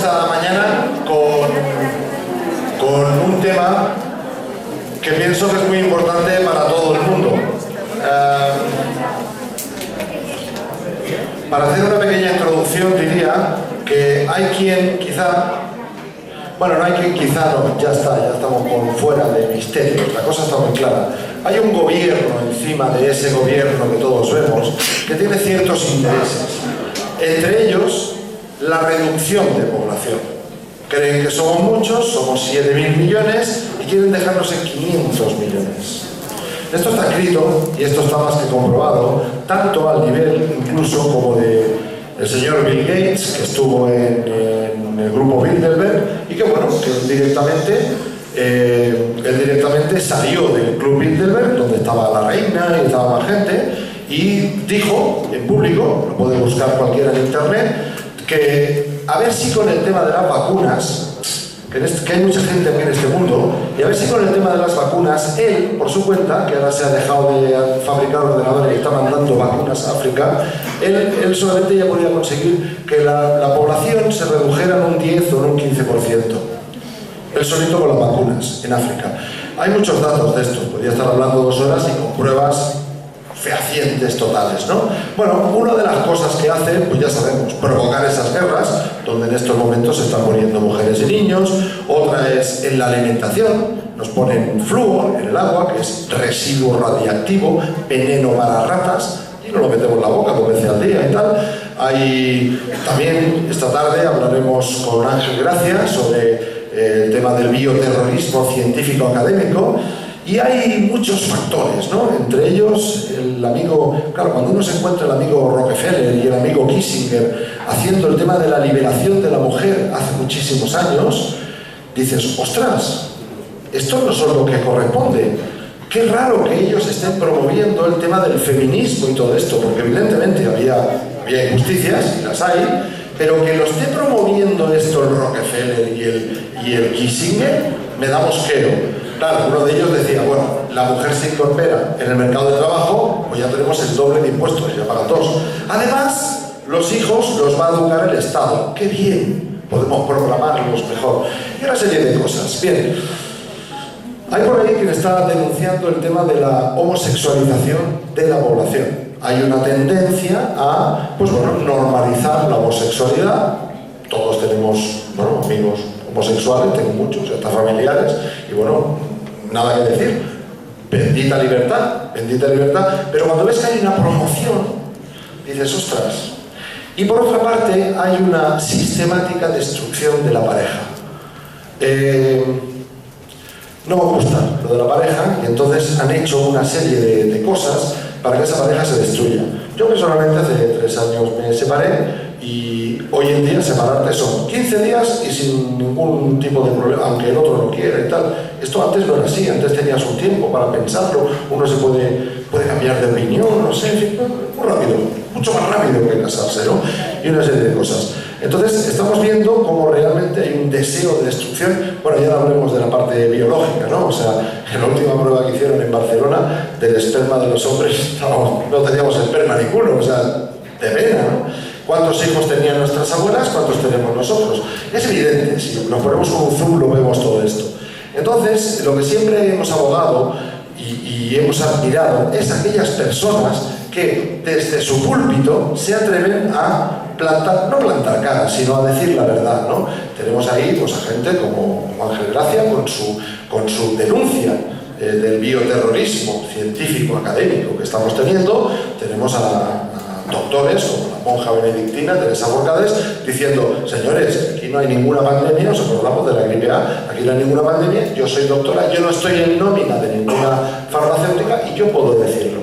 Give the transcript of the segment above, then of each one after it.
esta mañana con un tema que pienso que es muy importante para todo el mundo. Para hacer una pequeña introducción diría que hay quien quizá, bueno, no hay quien quizá, no, ya estamos por fuera de misterios, la cosa está muy clara. Hay un gobierno encima de ese gobierno que todos vemos que tiene ciertos intereses, entre ellos la reducción de población. Creen que somos muchos, somos 7.000 millones y quieren dejarnos en 500 millones. Esto está escrito y esto está más que comprobado, tanto al nivel incluso como de el señor Bill Gates, que estuvo en el grupo Bilderberg y que bueno, que él directamente salió del club Bilderberg, donde estaba la reina y estaba más gente, y dijo en público, lo puede buscar cualquiera en internet, que a ver si con el tema de las vacunas, que hay mucha gente aquí en este mundo, y a ver si con el tema de las vacunas, él, por su cuenta, que ahora se ha dejado de fabricar ordenadores y está mandando vacunas a África, él solamente ya podía conseguir que la población se redujera en un 10 o en un 15%. Él solito con las vacunas en África. Hay muchos datos de esto, podría estar hablando 2 horas y con pruebas fehacientes totales, ¿no? Bueno, una de las cosas que hace, pues ya sabemos, provocar esas guerras, donde en estos momentos se están muriendo mujeres y niños. Otra es en la alimentación, nos ponen flúor en el agua, que es residuo radiactivo, veneno para ratas, y nos lo metemos en la boca 2 veces al día y tal. También esta tarde hablaremos con Ángel Gracia sobre el tema del bioterrorismo científico-académico. Y hay muchos factores, ¿no? Entre ellos, el amigo, claro, cuando uno se encuentra el amigo Rockefeller y el amigo Kissinger haciendo el tema de la liberación de la mujer hace muchísimos años, dices, ostras, esto no es lo que corresponde. Qué raro que ellos estén promoviendo el tema del feminismo y todo esto, porque evidentemente había injusticias, y las hay, pero que lo esté promoviendo esto el Rockefeller y el Kissinger, me da mosquero. Claro, uno de ellos decía, bueno, la mujer se incorpora en el mercado de trabajo, pues ya tenemos el doble de impuestos, ya pagan 2. Además, los hijos los va a educar el Estado. ¡Qué bien! Podemos programarlos mejor. Y una serie de cosas. Bien, hay por ahí quien está denunciando el tema de la homosexualización de la población. Hay una tendencia a, pues bueno, normalizar la homosexualidad. Todos tenemos, bueno, amigos homosexuales, tengo muchos, hasta familiares, y bueno, nada que decir, bendita libertad, pero cuando ves que hay una promoción, dices, ostras. Y por otra parte, hay una sistemática destrucción de la pareja. No me gusta lo de la pareja, y entonces han hecho una serie de cosas para que esa pareja se destruya. Yo personalmente hace 3 años me separé, y hoy en día separarte son 15 días y sin ningún tipo de problema, aunque el otro no quiera y tal. Esto antes no era así, antes tenías un tiempo para pensarlo, uno se puede cambiar de opinión, no sé, en fin, muy rápido, mucho más rápido que casarse, ¿no? Y una serie de cosas. Entonces estamos viendo cómo realmente hay un deseo de destrucción. Bueno, ya hablemos de la parte biológica, ¿no? O sea, en la última prueba que hicieron en Barcelona del esperma de los hombres, no teníamos esperma ninguno, o sea, de pena, ¿no? ¿Cuántos hijos tenían nuestras abuelas? ¿Cuántos tenemos nosotros? Es evidente, si nos ponemos con un zoom lo vemos todo esto. Entonces, lo que siempre hemos abogado y hemos admirado es aquellas personas que desde su púlpito se atreven a no plantar cara, sino a decir la verdad, ¿no? Tenemos ahí pues, a gente como Ángel Gracia con su denuncia del bioterrorismo científico-académico que estamos teniendo. Tenemos a doctores como la monja benedictina Teresa Forcades diciendo, señores, aquí no hay ninguna pandemia, os acordamos de la gripe A, aquí no hay ninguna pandemia, yo soy doctora, yo no estoy en nómina de ninguna farmacéutica y yo puedo decirlo.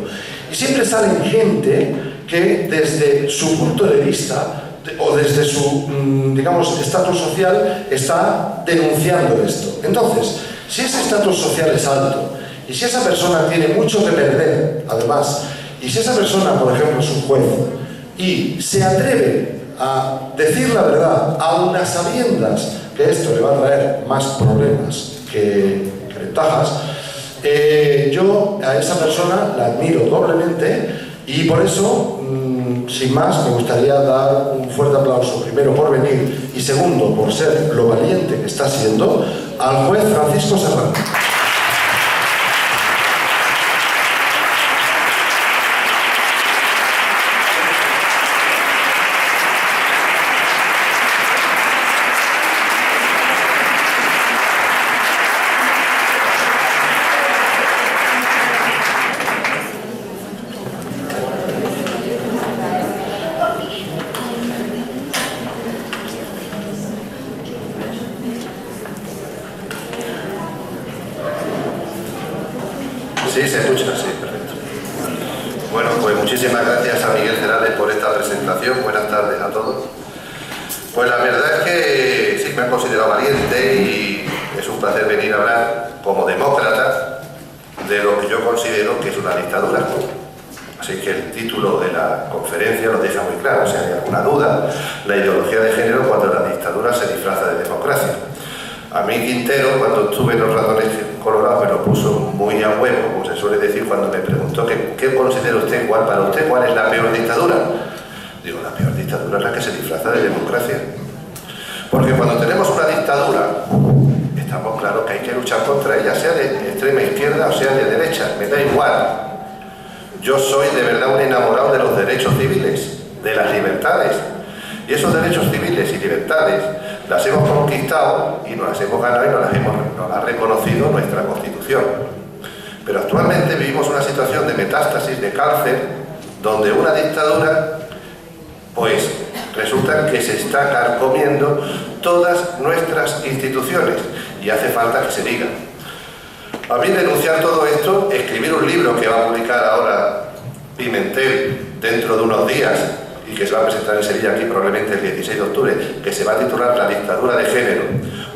Y siempre salen gente que desde su punto de vista o desde su, digamos, estatus social está denunciando esto. Entonces, si ese estatus social es alto y si esa persona tiene mucho que perder, además, y si esa persona, por ejemplo, es un juez y se atreve a decir la verdad, aun a sabiendas que esto le va a traer más problemas que ventajas, yo a esa persona la admiro doblemente y por eso sin más, me gustaría dar un fuerte aplauso, primero por venir y segundo por ser lo valiente que está siendo, al juez Francisco Serrano. Sí, se escucha, sí, perfecto. Bueno, pues muchísimas gracias a Miguel Cerales por esta presentación. Buenas tardes a todos. Pues la verdad es que sí, me han considerado valiente y es un placer venir a hablar como demócrata de lo que yo considero que es una dictadura. Así que el título de la conferencia lo deja muy claro. Si hay alguna duda, la ideología de género cuando la dictadura se disfraza de democracia. A mí Quintero, cuando estuve en los ratones colorados, me lo puso muy a huevo, como se suele decir cuando me preguntó ¿qué considera usted, para usted, cuál es la peor dictadura? Digo, la peor dictadura es la que se disfraza de democracia. Porque cuando tenemos una dictadura, estamos claros que hay que luchar contra ella, sea de extrema izquierda o sea de derecha, me da igual. Yo soy de verdad un enamorado de los derechos civiles, de las libertades. Y esos derechos civiles y libertades las hemos conquistado y nos las hemos ganado y nos ha reconocido nuestra Constitución. Pero actualmente vivimos una situación de metástasis, de cáncer, donde una dictadura, pues resulta que se está carcomiendo todas nuestras instituciones y hace falta que se diga. A mí denunciar todo esto, escribir un libro que va a publicar ahora Pimentel dentro de unos días, y que se va a presentar en Sevilla aquí probablemente el 16 de octubre, que se va a titular La dictadura de género,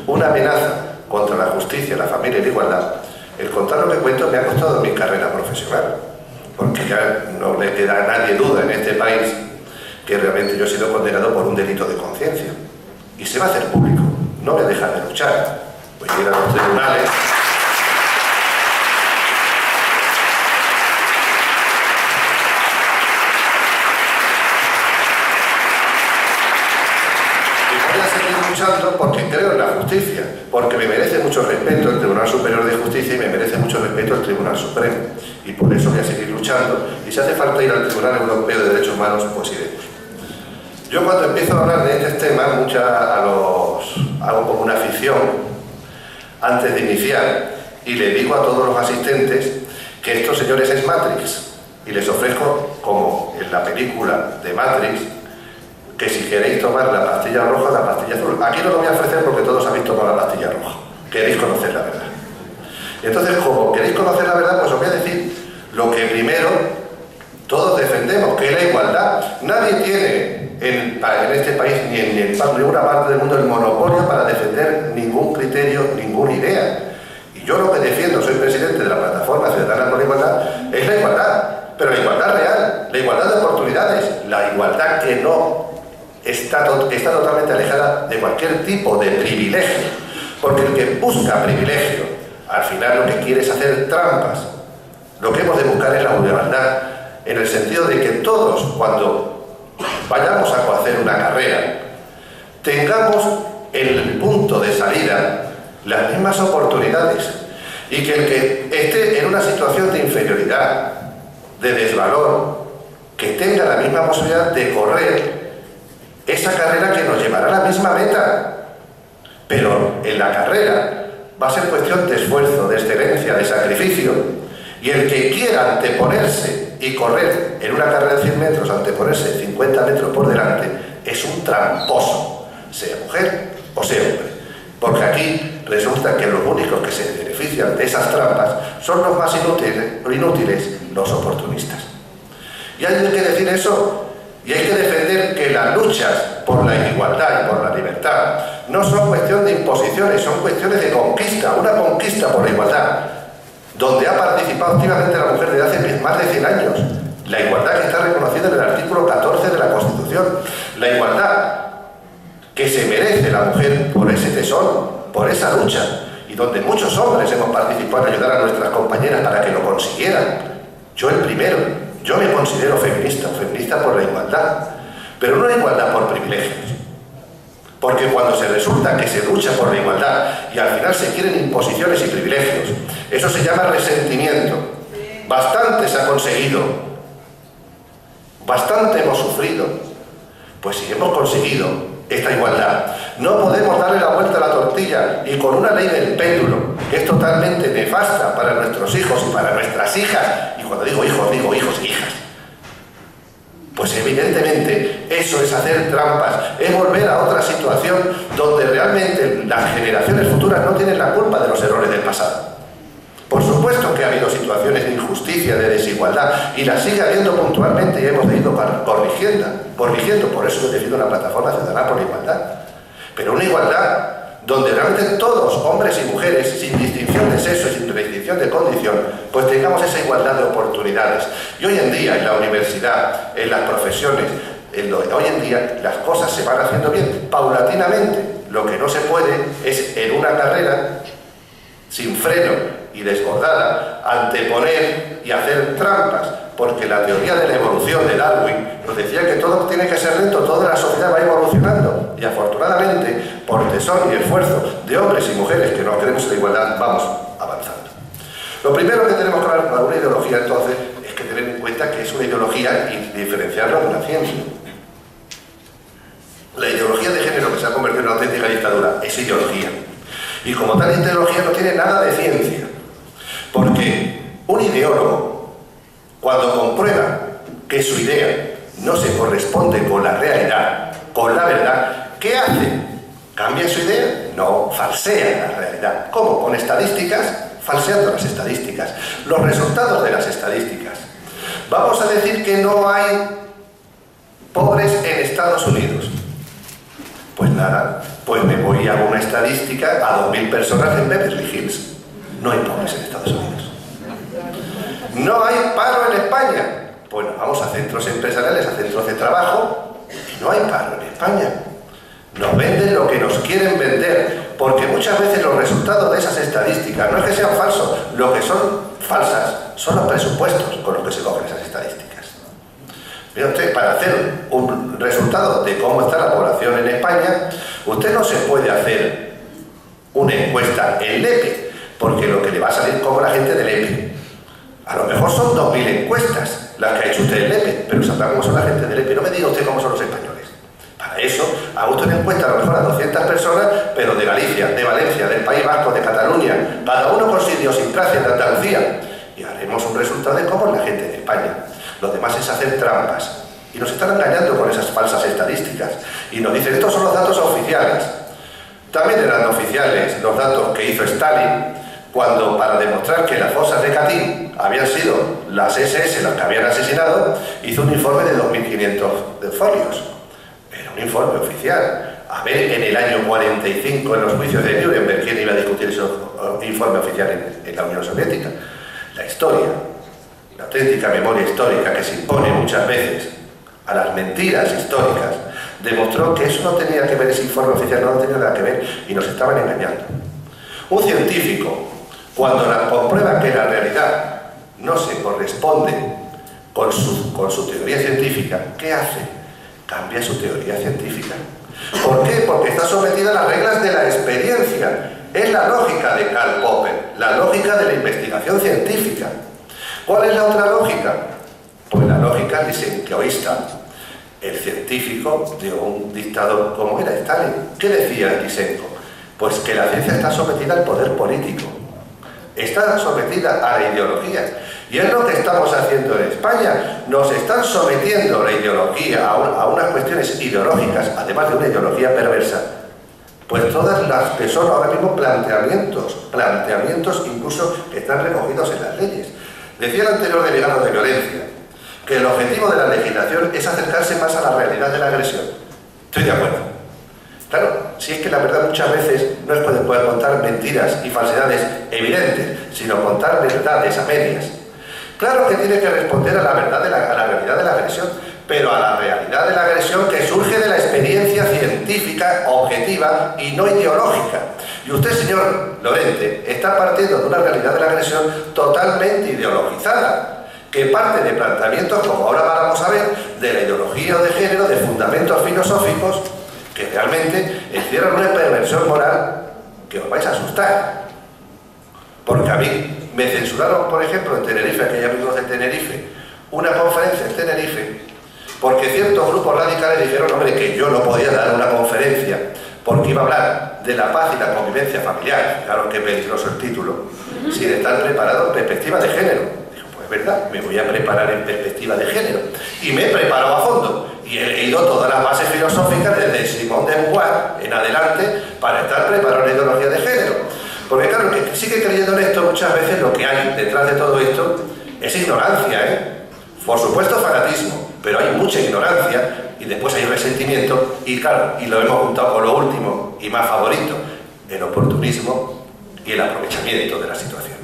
una amenaza contra la justicia, la familia y la igualdad. El contar lo que cuento me ha costado mi carrera profesional, porque ya no le queda a nadie duda en este país que realmente yo he sido condenado por un delito de conciencia. Y se va a hacer público, no me dejan de luchar. Voy a ir a los tribunales. Porque creo en la justicia, porque me merece mucho respeto el Tribunal Superior de Justicia y me merece mucho respeto el Tribunal Supremo, y por eso voy a seguir luchando, y si hace falta ir al Tribunal Europeo de Derechos Humanos, pues iremos. Yo cuando empiezo a hablar de estos temas, hago como una afición antes de iniciar, y le digo a todos los asistentes que estos señores es Matrix, y les ofrezco, como en la película de Matrix, que si queréis tomar la pastilla roja o la pastilla azul. Aquí no lo voy a ofrecer porque todos habéis tomado la pastilla roja. Queréis conocer la verdad. Y entonces, como queréis conocer la verdad, pues os voy a decir lo que primero todos defendemos, que es la igualdad. Nadie tiene en este país ni en ninguna parte del mundo el monopolio para defender ningún criterio, ninguna idea. Y yo lo que defiendo, soy presidente de la Plataforma Ciudadana por la Igualdad, es la igualdad, pero la igualdad real, la igualdad de oportunidades, la igualdad que no está totalmente alejada de cualquier tipo de privilegio, porque el que busca privilegio, al final lo que quiere es hacer trampas. Lo que hemos de buscar es la igualdad, en el sentido de que todos, cuando vayamos a hacer una carrera, tengamos en el punto de salida las mismas oportunidades, y que el que esté en una situación de inferioridad, de desvalor, que tenga la misma posibilidad de correr esa carrera que nos llevará a la misma meta. Pero en la carrera va a ser cuestión de esfuerzo, de excelencia, de sacrificio, y el que quiera anteponerse y correr en una carrera de 100 metros, anteponerse 50 metros por delante, es un tramposo, sea mujer o sea hombre, porque aquí resulta que los únicos que se benefician de esas trampas son los más inútiles, los oportunistas. Y hay que decir eso. Y hay que defender que las luchas por la igualdad y por la libertad no son cuestión de imposiciones, son cuestiones de conquista, una conquista por la igualdad, donde ha participado activamente la mujer desde hace más de 100 años. La igualdad que está reconocida en el artículo 14 de la Constitución. La igualdad que se merece la mujer por ese tesón, por esa lucha, y donde muchos hombres hemos participado en ayudar a nuestras compañeras para que lo consiguieran. Yo el primero. yo me considero feminista, feminista por la igualdad, pero no la igualdad por privilegios. Porque cuando se resulta que se lucha por la igualdad y al final se quieren imposiciones y privilegios, eso se llama resentimiento. Bastante se ha conseguido, bastante hemos sufrido. Pues si hemos conseguido esta igualdad, no podemos darle la vuelta a la tortilla y con una ley del péndulo que es totalmente nefasta para nuestros hijos y para nuestras hijas, y cuando digo hijos e hijas, pues evidentemente eso es hacer trampas, es volver a otra situación donde realmente las generaciones futuras no tienen la culpa de los errores del pasado. Por supuesto que ha habido situaciones de injusticia, de desigualdad, y las sigue habiendo puntualmente y hemos ido corrigiendo, por eso yo defiendo una plataforma ciudadana por la igualdad. Pero una igualdad donde realmente todos, hombres y mujeres, sin distinción de sexo y sin distinción de condición, pues tengamos esa igualdad de oportunidades. Y hoy en día, en la universidad, en las profesiones, hoy en día las cosas se van haciendo bien, paulatinamente. Lo que no se puede es en una carrera, sin freno y desbordada, anteponer y hacer trampas, porque la teoría de la evolución de Darwin nos decía que todo tiene que ser lento, toda la sociedad va evolucionando, y afortunadamente, por tesón y esfuerzo de hombres y mujeres que no queremos la igualdad, vamos avanzando. Lo primero que tenemos que hablar para una ideología, entonces, es que tener en cuenta que es una ideología y diferenciarlo de una ciencia. La ideología de género, que se ha convertido en una auténtica dictadura, es ideología. Y como tal ideología no tiene nada de ciencia. Porque un ideólogo, cuando comprueba que su idea no se corresponde con la realidad, con la verdad, ¿qué hace? ¿Cambia su idea? No, falsea la realidad. ¿Cómo? Con estadísticas, falseando las estadísticas, los resultados de las estadísticas. Vamos a decir que no hay pobres en Estados Unidos. Pues nada, pues me voy a una estadística a 2.000 personas en Beverly Hills. No hay pobres en Estados Unidos. No hay paro en España. Bueno, vamos a centros empresariales, a centros de trabajo, y no hay paro en España. Nos venden lo que nos quieren vender, porque muchas veces los resultados de esas estadísticas no es que sean falsos, lo que son falsas son los presupuestos con los que se cogen esas estadísticas. Mira usted, para hacer un resultado de cómo está la población en España, usted no se puede hacer una encuesta en LEPE, porque lo que le va a salir como la gente del EPE. A lo mejor son 2.000 encuestas las que ha hecho usted en LEPE, pero sabrá cómo son la gente del EPE. No me diga usted cómo son los españoles. Para eso, haga usted una encuesta a lo mejor a 200 personas, pero de Galicia, de Valencia, del País Vasco, de Cataluña, cada uno con su idiosincrasia de Andalucía, y haremos un resultado de cómo es la gente de España. Lo demás es hacer trampas. Y nos están engañando con esas falsas estadísticas. Y nos dicen, estos son los datos oficiales. También eran oficiales los datos que hizo Stalin, cuando para demostrar que las fosas de Katyn habían sido las SS las que habían asesinado, hizo un informe de 2.500 folios. Era un informe oficial. A ver, en el año 45, en los juicios de Nuremberg, ¿quién iba a discutir ese informe oficial en la Unión Soviética? La historia, la auténtica memoria histórica que se impone muchas veces a las mentiras históricas, demostró que eso no tenía que ver, ese informe oficial no tenía nada que ver, y nos estaban engañando. Un científico, cuando comprueba que la realidad no se corresponde con su teoría científica, ¿qué hace? Cambia su teoría científica. ¿Por qué? Porque está sometida a las reglas de la experiencia. Es la lógica de Karl Popper, la lógica de la investigación científica. ¿Cuál es la otra lógica? Pues la lógica lisenkoísta, el científico de un dictador como era Stalin. ¿Qué decía Lysenko? Pues que la ciencia está sometida al poder político, está sometida a la ideología. Y es lo que estamos haciendo en España. Nos están sometiendo la ideología a unas cuestiones ideológicas, además de una ideología perversa. Pues todas las que son ahora mismo planteamientos incluso que están recogidos en las leyes. Decía el anterior delegado de violencia que el objetivo de la legislación es acercarse más a la realidad de la agresión. Estoy de acuerdo. Claro, si es que la verdad muchas veces no es poder contar mentiras y falsedades evidentes, sino contar verdades a medias. Claro que tiene que responder a la verdad a la realidad de la agresión, pero a la realidad de la agresión que surge de la experiencia científica, objetiva y no ideológica. Y usted, señor Lorente, está partiendo de una realidad de la agresión totalmente ideologizada. que parte de planteamientos, como ahora vamos a ver, de la ideología o de género, de fundamentos filosóficos, que realmente encierran una perversión moral que os vais a asustar. Porque a mí me censuraron, por ejemplo, en Tenerife, aquellos amigos de Tenerife, una conferencia en Tenerife, porque ciertos grupos radicales dijeron, hombre, que yo no podía dar una conferencia porque iba a hablar de la paz y la convivencia familiar. Claro, qué peligroso el título, sin estar preparado en perspectiva de género. Dijo, pues es verdad, me voy a preparar en perspectiva de género. Y me he preparado a fondo. Y he leído todas las bases filosóficas desde Simone de Beauvoir en adelante para estar preparado en ideología de género. Porque claro, el que sigue creyendo en esto, muchas veces lo que hay detrás de todo esto es ignorancia, ¿eh? Por supuesto fanatismo, pero hay mucha ignorancia y después hay resentimiento y claro, y lo hemos juntado con lo último y más favorito, el oportunismo y el aprovechamiento de la situación.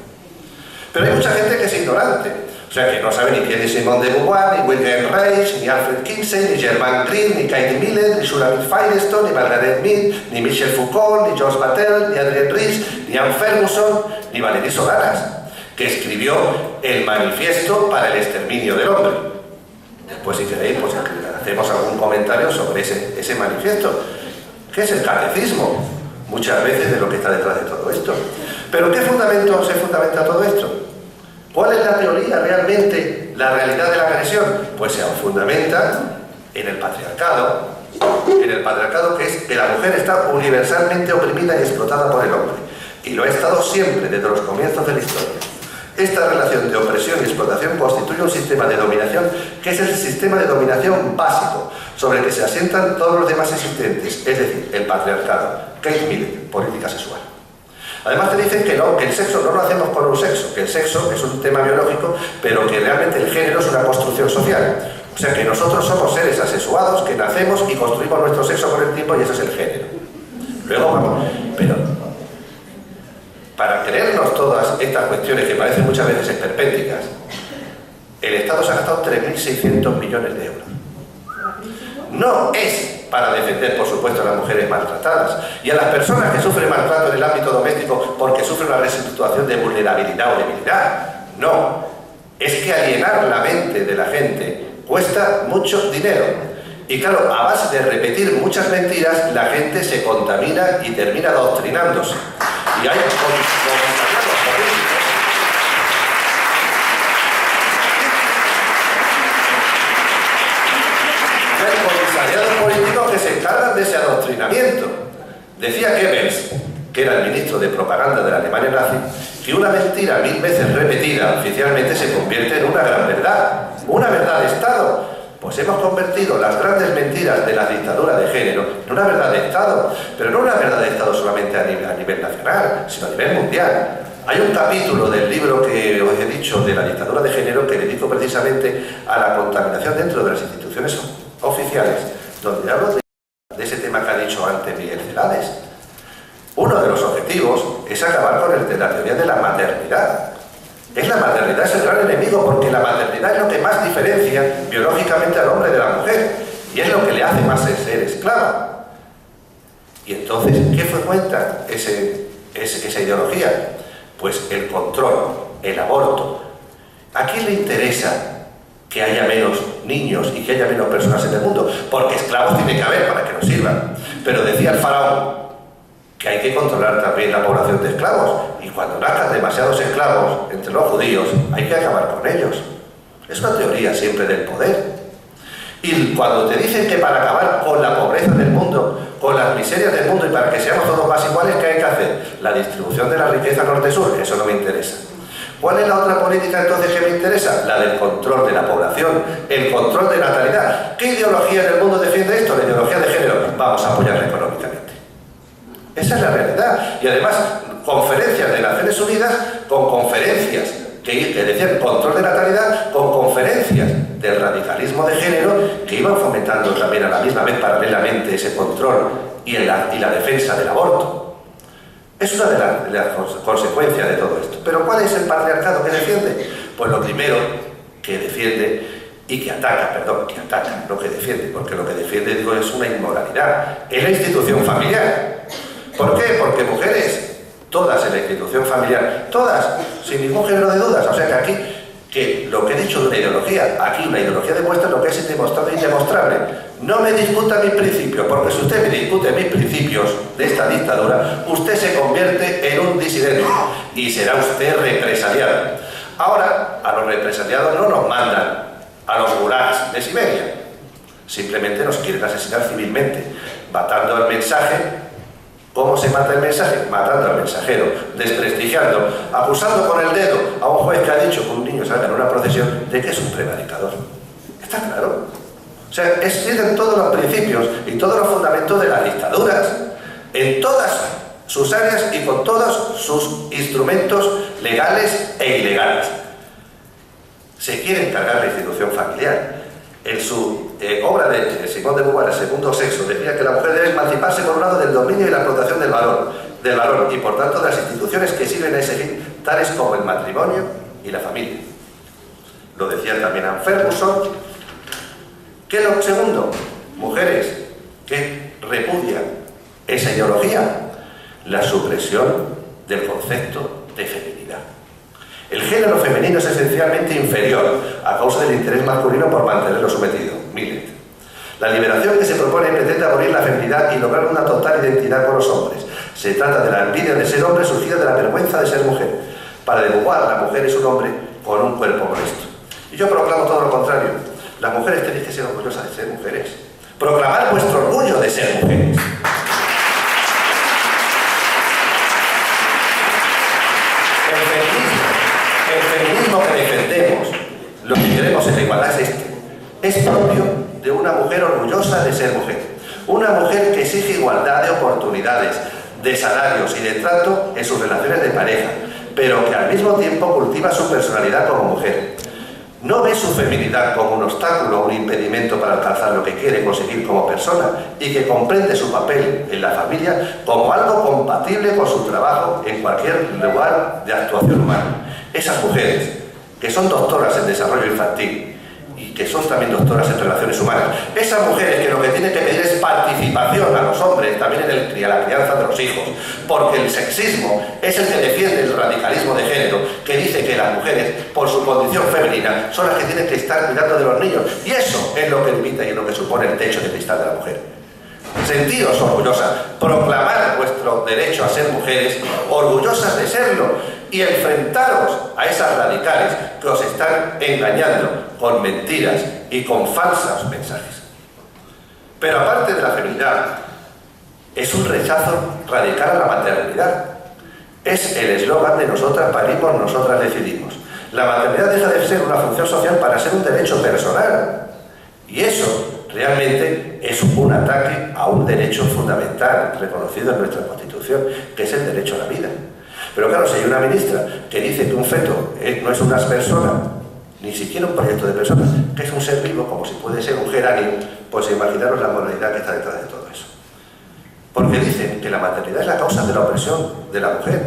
Pero hay mucha gente que es ignorante, o sea que no sabe ni quién es Simone de Beauvoir, ni Wilhelm Reich, ni Alfred Kinsey, ni Germain Green, ni Katie Millet, ni Shulamit Firestone, ni Margaret Mead, ni Michel Foucault, ni Georges Batel, ni Adrien Rich, ni Anne Ferguson, ni Valéry Solanas, que escribió el Manifiesto para el Exterminio del Hombre. Después, si queréis, pues hacemos algún comentario sobre ese manifiesto, que es el catecismo, muchas veces, de lo que está detrás de todo esto. Pero ¿qué fundamento se fundamenta todo esto? ¿Cuál es la teoría realmente, la realidad de la agresión? Pues se fundamenta en el patriarcado, que es que la mujer está universalmente oprimida y explotada por el hombre, y lo ha estado siempre desde los comienzos de la historia. Esta relación de opresión y explotación constituye un sistema de dominación que es el sistema de dominación básico sobre el que se asientan todos los demás existentes, es decir, el patriarcado. Kate Millett, política sexual. Además te dicen que no, que el sexo no lo hacemos con un sexo, que el sexo es un tema biológico, pero que realmente el género es una construcción social. O sea que nosotros somos seres asexuados que nacemos y construimos nuestro sexo con el tiempo y eso es el género. Luego vamos, pero para creernos todas estas cuestiones que parecen muchas veces esperpénticas, el Estado se ha gastado 3.600 millones de euros. No es para defender, por supuesto, a las mujeres maltratadas y a las personas que sufren maltrato en el ámbito doméstico porque sufren una situación de vulnerabilidad o debilidad. No, es que alienar la mente de la gente cuesta mucho dinero. Y claro, a base de repetir muchas mentiras, la gente se contamina y termina adoctrinándose. Y hay comisariados políticos. Que se encargan de ese adoctrinamiento. Decía Goebbels, que era el ministro de propaganda de la Alemania nazi, que una mentira 1000 veces repetida oficialmente se convierte en una gran verdad, una verdad de Estado. Pues hemos convertido las grandes mentiras de la dictadura de género en una verdad de Estado, pero no una verdad de Estado solamente a nivel nacional, sino a nivel mundial. Hay un capítulo del libro que os he dicho de la dictadura de género que dedico precisamente a la contaminación dentro de las instituciones oficiales, donde hablo de ese tema que ha dicho antes Miguel Celades. Uno de los objetivos es acabar con la teoría de la maternidad. La maternidad es el gran enemigo porque la maternidad es lo que más diferencia biológicamente al hombre de la mujer y es lo que le hace más ser esclava. Y entonces, ¿qué fomenta esa ideología? Pues el control, el aborto. ¿A quién le interesa que haya menos niños y que haya menos personas en el mundo? Porque esclavos tiene que haber para que nos sirvan. Pero decía el faraón que hay que controlar también la población de esclavos, y cuando nazcan demasiados esclavos entre los judíos hay que acabar con ellos. Es una teoría siempre del poder. Y cuando te dicen que para acabar con la pobreza del mundo, con las miserias del mundo y para que seamos todos más iguales, ¿qué hay que hacer? La distribución de la riqueza norte-sur, eso no me interesa. ¿Cuál es la otra política entonces que me interesa? La del control de la población, el control de natalidad. ¿Qué ideología en el mundo defiende esto? La ideología de género. Vamos a apoyarla económicamente. Esa es la realidad. Y además, conferencias de Naciones Unidas con conferencias que decían control de natalidad, con conferencias del radicalismo de género que iban fomentando también a la misma vez paralelamente ese control y la defensa del aborto. Es una de las consecuencias de todo esto. ¿Pero cuál es el patriarcado que defiende? Pues lo primero que defiende y que ataca, no que defiende, porque lo que defiende, digo, es una inmoralidad. Es la institución familiar. ¿Por qué? Porque mujeres, todas en la institución familiar, todas, sin ningún género de dudas. O sea que aquí que lo que he dicho de una ideología, aquí una ideología demuestra lo que es indemostrable e indemostrable. No me discuta mis principios, porque si usted me discute mis principios de esta dictadura, usted se convierte en un disidente y será usted represaliado. Ahora, a los represaliados no nos mandan a los gulags de Siberia, simplemente nos quieren asesinar civilmente, matando al mensaje. ¿Cómo se mata el mensaje? Matando al mensajero, desprestigiando, acusando con el dedo a un juez que ha dicho que un niño salga en una procesión de que es un prevaricador. ¿Está claro? O sea, existen todos los principios y todos los fundamentos de las dictaduras, en todas sus áreas y con todos sus instrumentos legales e ilegales. Se quiere cargar la institución familiar. En su obra de Simone de Beauvoir, El segundo sexo, decía que la mujer debe emanciparse por un lado del dominio y la explotación del varón y por tanto de las instituciones que sirven a ese fin, tales como el matrimonio y la familia. Lo decía también Anne Ferguson. ¿Qué es lo segundo? Mujeres que repudian esa ideología, la supresión del concepto de feminidad. El género femenino es esencialmente inferior a causa del interés masculino por mantenerlo sometido. Millet. La liberación que se propone pretende abolir la feminidad y lograr una total identidad con los hombres. Se trata de la envidia de ser hombre surgida de la vergüenza de ser mujer. Para de Beauvoir, la mujer es un hombre con un cuerpo molesto. Y yo proclamo todo lo contrario. Las mujeres tenéis que ser orgullosas de ser mujeres. Proclamar vuestro orgullo de ser mujeres. El feminismo que defendemos, lo que queremos en la igualdad es este. Es propio de una mujer orgullosa de ser mujer. Una mujer que exige igualdad de oportunidades, de salarios y de trato en sus relaciones de pareja, pero que al mismo tiempo cultiva su personalidad como mujer. No ve su feminidad como un obstáculo o un impedimento para alcanzar lo que quiere conseguir como persona y que comprende su papel en la familia como algo compatible con su trabajo en cualquier lugar de actuación humana. Esas mujeres que son doctoras en desarrollo infantil y que son también doctoras en relaciones humanas, esas mujeres que lo que tienen que pedir es participación a los hombres también en la crianza de los hijos, porque el sexismo es el que defiende el radicalismo de género, que dice que las mujeres, por su condición femenina, son las que tienen que estar cuidando de los niños, y eso es lo que limita y es lo que supone el techo de cristal de la mujer. Sentiros orgullosas, proclamar vuestro derecho a ser mujeres, orgullosas de serlo, y enfrentaros a esas radicales que os están engañando con mentiras y con falsos mensajes. Pero aparte de la feminidad, es un rechazo radical a la maternidad. Es el eslogan de nosotras parimos, nosotras decidimos. La maternidad deja de ser una función social para ser un derecho personal. Y eso realmente es un ataque a un derecho fundamental reconocido en nuestra Constitución, que es el derecho a la vida. Pero claro, si hay una ministra que dice que un feto no es una persona, ni siquiera un proyecto de persona, que es un ser vivo, como si puede ser un geranio, pues imaginaros la moralidad que está detrás de todo eso. Porque dicen que la maternidad es la causa de la opresión de la mujer.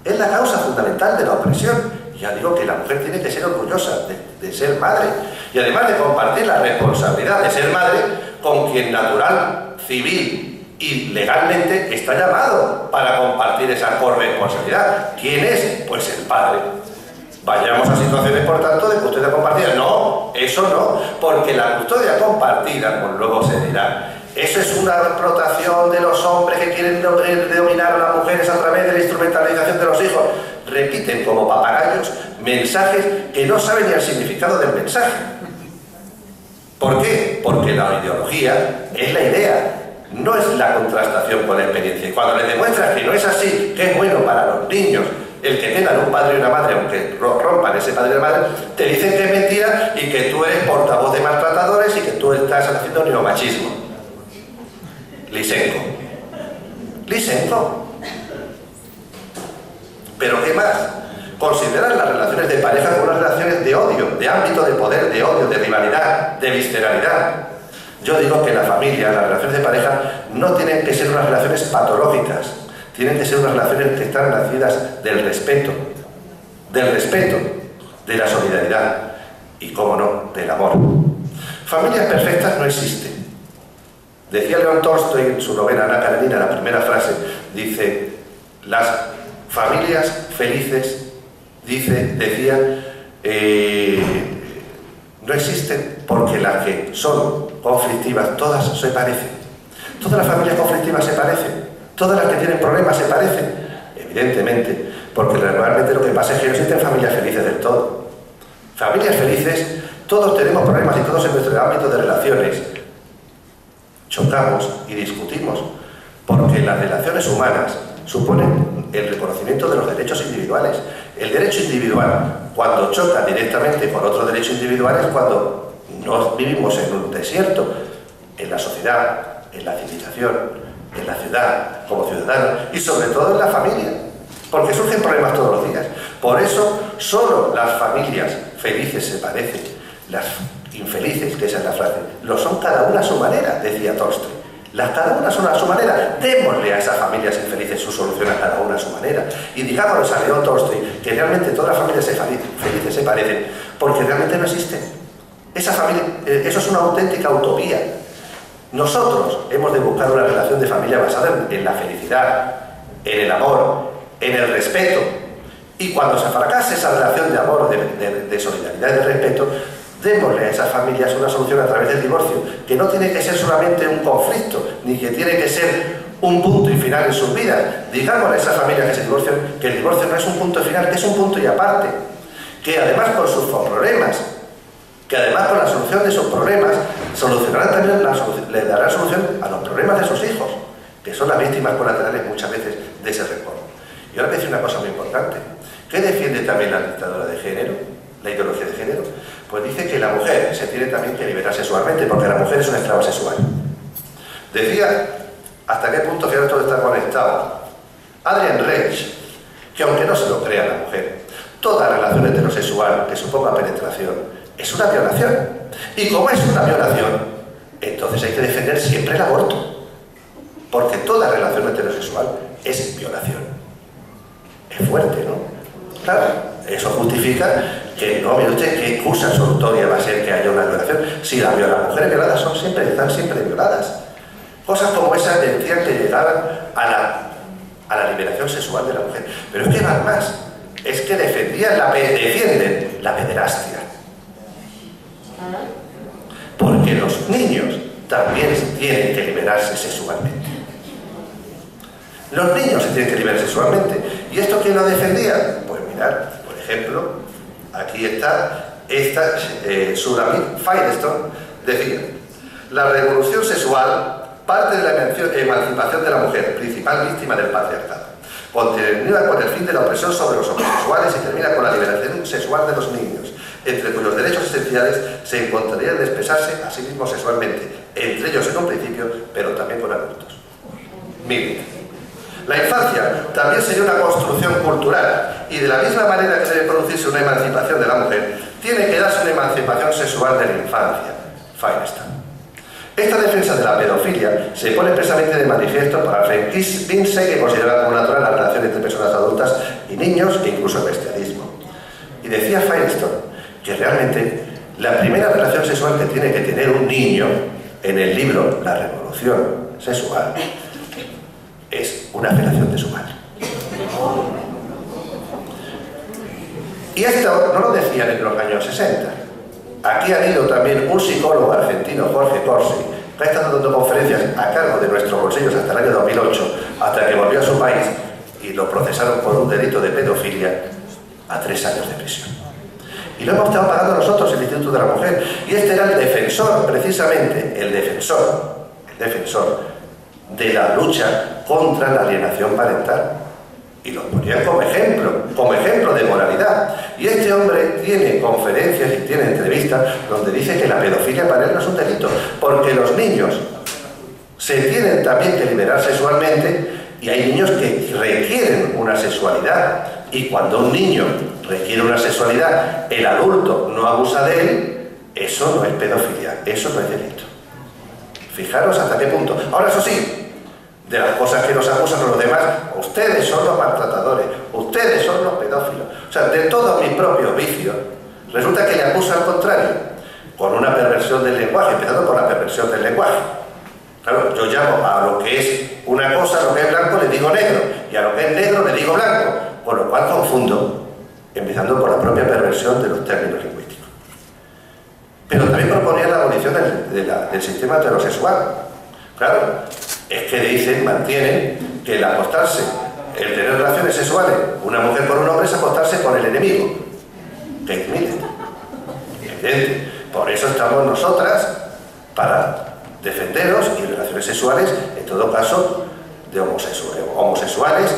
Es la causa fundamental de la opresión. Ya digo que la mujer tiene que ser orgullosa de ser madre. Y además de compartir la responsabilidad de ser madre con quien natural, civil y legalmente está llamado para compartir esa corresponsabilidad. ¿Quién es? Pues el padre. Vayamos a situaciones, por tanto, de custodia compartida. No, eso no, porque la custodia compartida, pues luego se dirá, eso es una explotación de los hombres que quieren dominar a las mujeres a través de la instrumentalización de los hijos. Repiten como papagayos mensajes que no saben ni el significado del mensaje. ¿Por qué? Porque la ideología es la idea, no es la contrastación con la experiencia. Y cuando le demuestras que no es así, que es bueno para los niños el que tengan un padre y una madre, aunque rompan ese padre y una madre, te dicen que es mentira y que tú eres portavoz de maltratadores y que tú estás haciendo neomachismo. Lysenko. ¿Pero qué más? Consideran las relaciones de pareja como unas relaciones de odio, de ámbito de poder, de odio, de rivalidad, de visceralidad. Yo digo que la familia, las relaciones de pareja, no tienen que ser unas relaciones patológicas, tienen que ser unas relaciones que están nacidas del respeto, de la solidaridad y, cómo no, del amor. Familias perfectas no existen. Decía León Tolstoy en su novela Ana Karenina, la primera frase, dice, las familias felices, decía, no existen, porque las que son conflictivas, todas se parecen. Todas las familias conflictivas se parecen. Todas las que tienen problemas se parecen. Evidentemente, porque realmente lo que pasa es que no existen familias felices del todo. Familias felices, todos tenemos problemas y todos en nuestro ámbito de relaciones chocamos y discutimos, porque las relaciones humanas suponen el reconocimiento de los derechos individuales. El derecho individual, cuando choca directamente con otro derecho individual, es cuando no vivimos en un desierto, en la sociedad, en la civilización, en la ciudad, como ciudadanos, y sobre todo en la familia, porque surgen problemas todos los días. Por eso, solo las familias felices se parecen, las infelices, que esa es la frase, lo son cada una a su manera, decía Tolstoy. Cada una son a su manera. Démosle a esas familias infelices su solución a cada una a su manera. Y digámosles a León Tolstoy que realmente todas las familias felices se parecen, porque realmente no existen. Esa familia, eso es una auténtica utopía. Nosotros hemos de buscar una relación de familia basada en la felicidad, en el amor, en el respeto. Y cuando se fracase esa relación de amor, de solidaridad y de respeto, démosle a esas familias una solución a través del divorcio, que no tiene que ser solamente un conflicto, ni que tiene que ser un punto y final en sus vidas. Digámosle a esas familias que se divorcian que el divorcio no es un punto final, que es un punto y aparte, que además con sus problemas, que además con la solución de sus problemas, solucionarán también le darán solución a los problemas de sus hijos, que son las víctimas colaterales muchas veces de ese rencor. Y ahora voy a decir una cosa muy importante. ¿Qué defiende también la dictadura de género? La ideología de género, pues dice que la mujer se tiene también que liberar sexualmente, porque la mujer es una esclava sexual. Decía, hasta qué punto que ahora todo está conectado, Adrian Reich, que aunque no se lo crea la mujer, toda relación heterosexual que suponga penetración es una violación. Y como es una violación, entonces hay que defender siempre el aborto, porque toda relación heterosexual es violación. Es fuerte, ¿no? Claro, eso justifica que no, mire usted, qué excusa absolutoria va a ser que haya una violación. Si las mujeres violadas están siempre violadas. Cosas como esas decían que llegaban a la liberación sexual de la mujer. Pero es que van más, es que defienden la pederastia. Porque los niños también tienen que liberarse sexualmente. Los niños se tienen que liberar sexualmente. ¿Y esto quién lo defendía? Pues mirad, por ejemplo, aquí está Sulamit Firestone, decía: la revolución sexual parte de la emancipación de la mujer, principal víctima del patriarcado. Continúa con el fin de la opresión sobre los homosexuales y termina con la liberación sexual de los niños, entre cuyos derechos esenciales se encontrarían de expresarse a sí mismos sexualmente, entre ellos en un principio, pero también con adultos. Miren, la infancia también sería una construcción cultural, y de la misma manera que debe producirse una emancipación de la mujer, tiene que darse una emancipación sexual de la infancia. Firestone. Esta defensa de la pedofilia se pone expresamente de manifiesto para Finse, que considera como natural la relación entre personas adultas y niños, e incluso el bestialismo. Y decía Firestone que realmente la primera relación sexual que tiene que tener un niño, en el libro La Revolución Sexual, es una felación de su madre. Y esto no lo decían en los años 60. Aquí ha ido también un psicólogo argentino, Jorge Corsi, que ha estado dando conferencias a cargo de nuestros bolsillos hasta el año 2008, hasta que volvió a su país y lo procesaron por un delito de pedofilia a 3 años de prisión. Y lo hemos estado pagando nosotros, el Instituto de la Mujer. Y este era el defensor, precisamente, el defensor de la lucha contra la alienación parental. Y lo ponían como ejemplo de moralidad. Y este hombre tiene conferencias y tiene entrevistas donde dice que la pedofilia para él no es un delito, porque los niños se tienen también que liberar sexualmente, y hay niños que requieren una sexualidad, y cuando un niño requiere una sexualidad, el adulto no abusa de él, eso no es pedofilia, eso no es delito. Fijaros hasta qué punto. Ahora, eso sí, de las cosas que nos acusan a los demás, ustedes son los maltratadores, ustedes son los pedófilos. O sea, de todos mis propios vicios, resulta que le acusa al contrario, con una perversión del lenguaje, empezando por la perversión del lenguaje. Claro, yo llamo a lo que es una cosa, a lo que es blanco le digo negro, y a lo que es negro le digo blanco, con lo cual confundo. empezando por la propia perversión de los términos lingüísticos. Pero también proponía la abolición del sistema heterosexual. Claro, es que dicen, mantienen, que el acostarse, el tener relaciones sexuales, una mujer con un hombre, es acostarse con el enemigo. Que admiten. Evidente. Por eso estamos nosotras para defenderos y relaciones sexuales, en todo caso, de homosexuales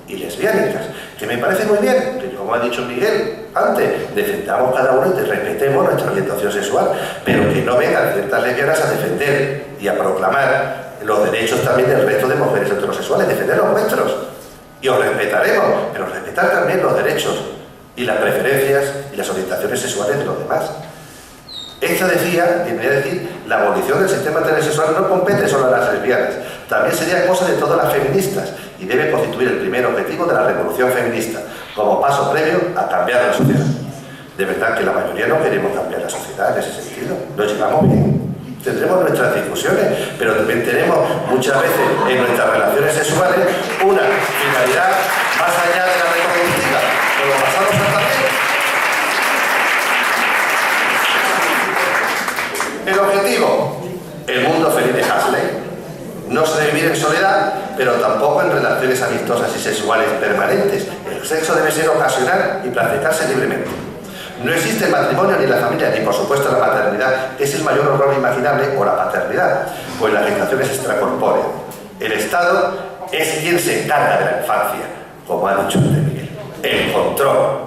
y lesbiánicas. Que me parece muy bien, que como ha dicho Miguel antes, defendamos cada uno y respetemos nuestra orientación sexual, pero que no vengan ciertas lesbianas a defender y a proclamar los derechos también del resto de mujeres heterosexuales, defender los nuestros. Y os respetaremos, pero respetar también los derechos y las preferencias y las orientaciones sexuales de los demás. Esto decía, y voy a decir, la abolición del sistema heterosexual no compete solo a las lesbianas, también sería cosa de todas las feministas y debe constituir el primer objetivo de la revolución feminista, como paso previo a cambiar la sociedad. De verdad que la mayoría no queremos cambiar la sociedad en ese sentido, nos llevamos bien, tendremos nuestras discusiones, pero también tenemos muchas veces en nuestras relaciones sexuales una finalidad más allá de la reproductiva, como pasamos hasta aquí. El objetivo, el mundo feliz de Huxley, no se debe vivir en soledad, pero tampoco en relaciones amistosas y sexuales permanentes. El sexo debe ser ocasional y practicarse libremente. No existe el matrimonio ni la familia, ni por supuesto la maternidad, que es el mayor horror imaginable, o la paternidad, pues la gestación es extracorpórea. El Estado es quien se encarga de la infancia, como ha dicho usted, Miguel. El control.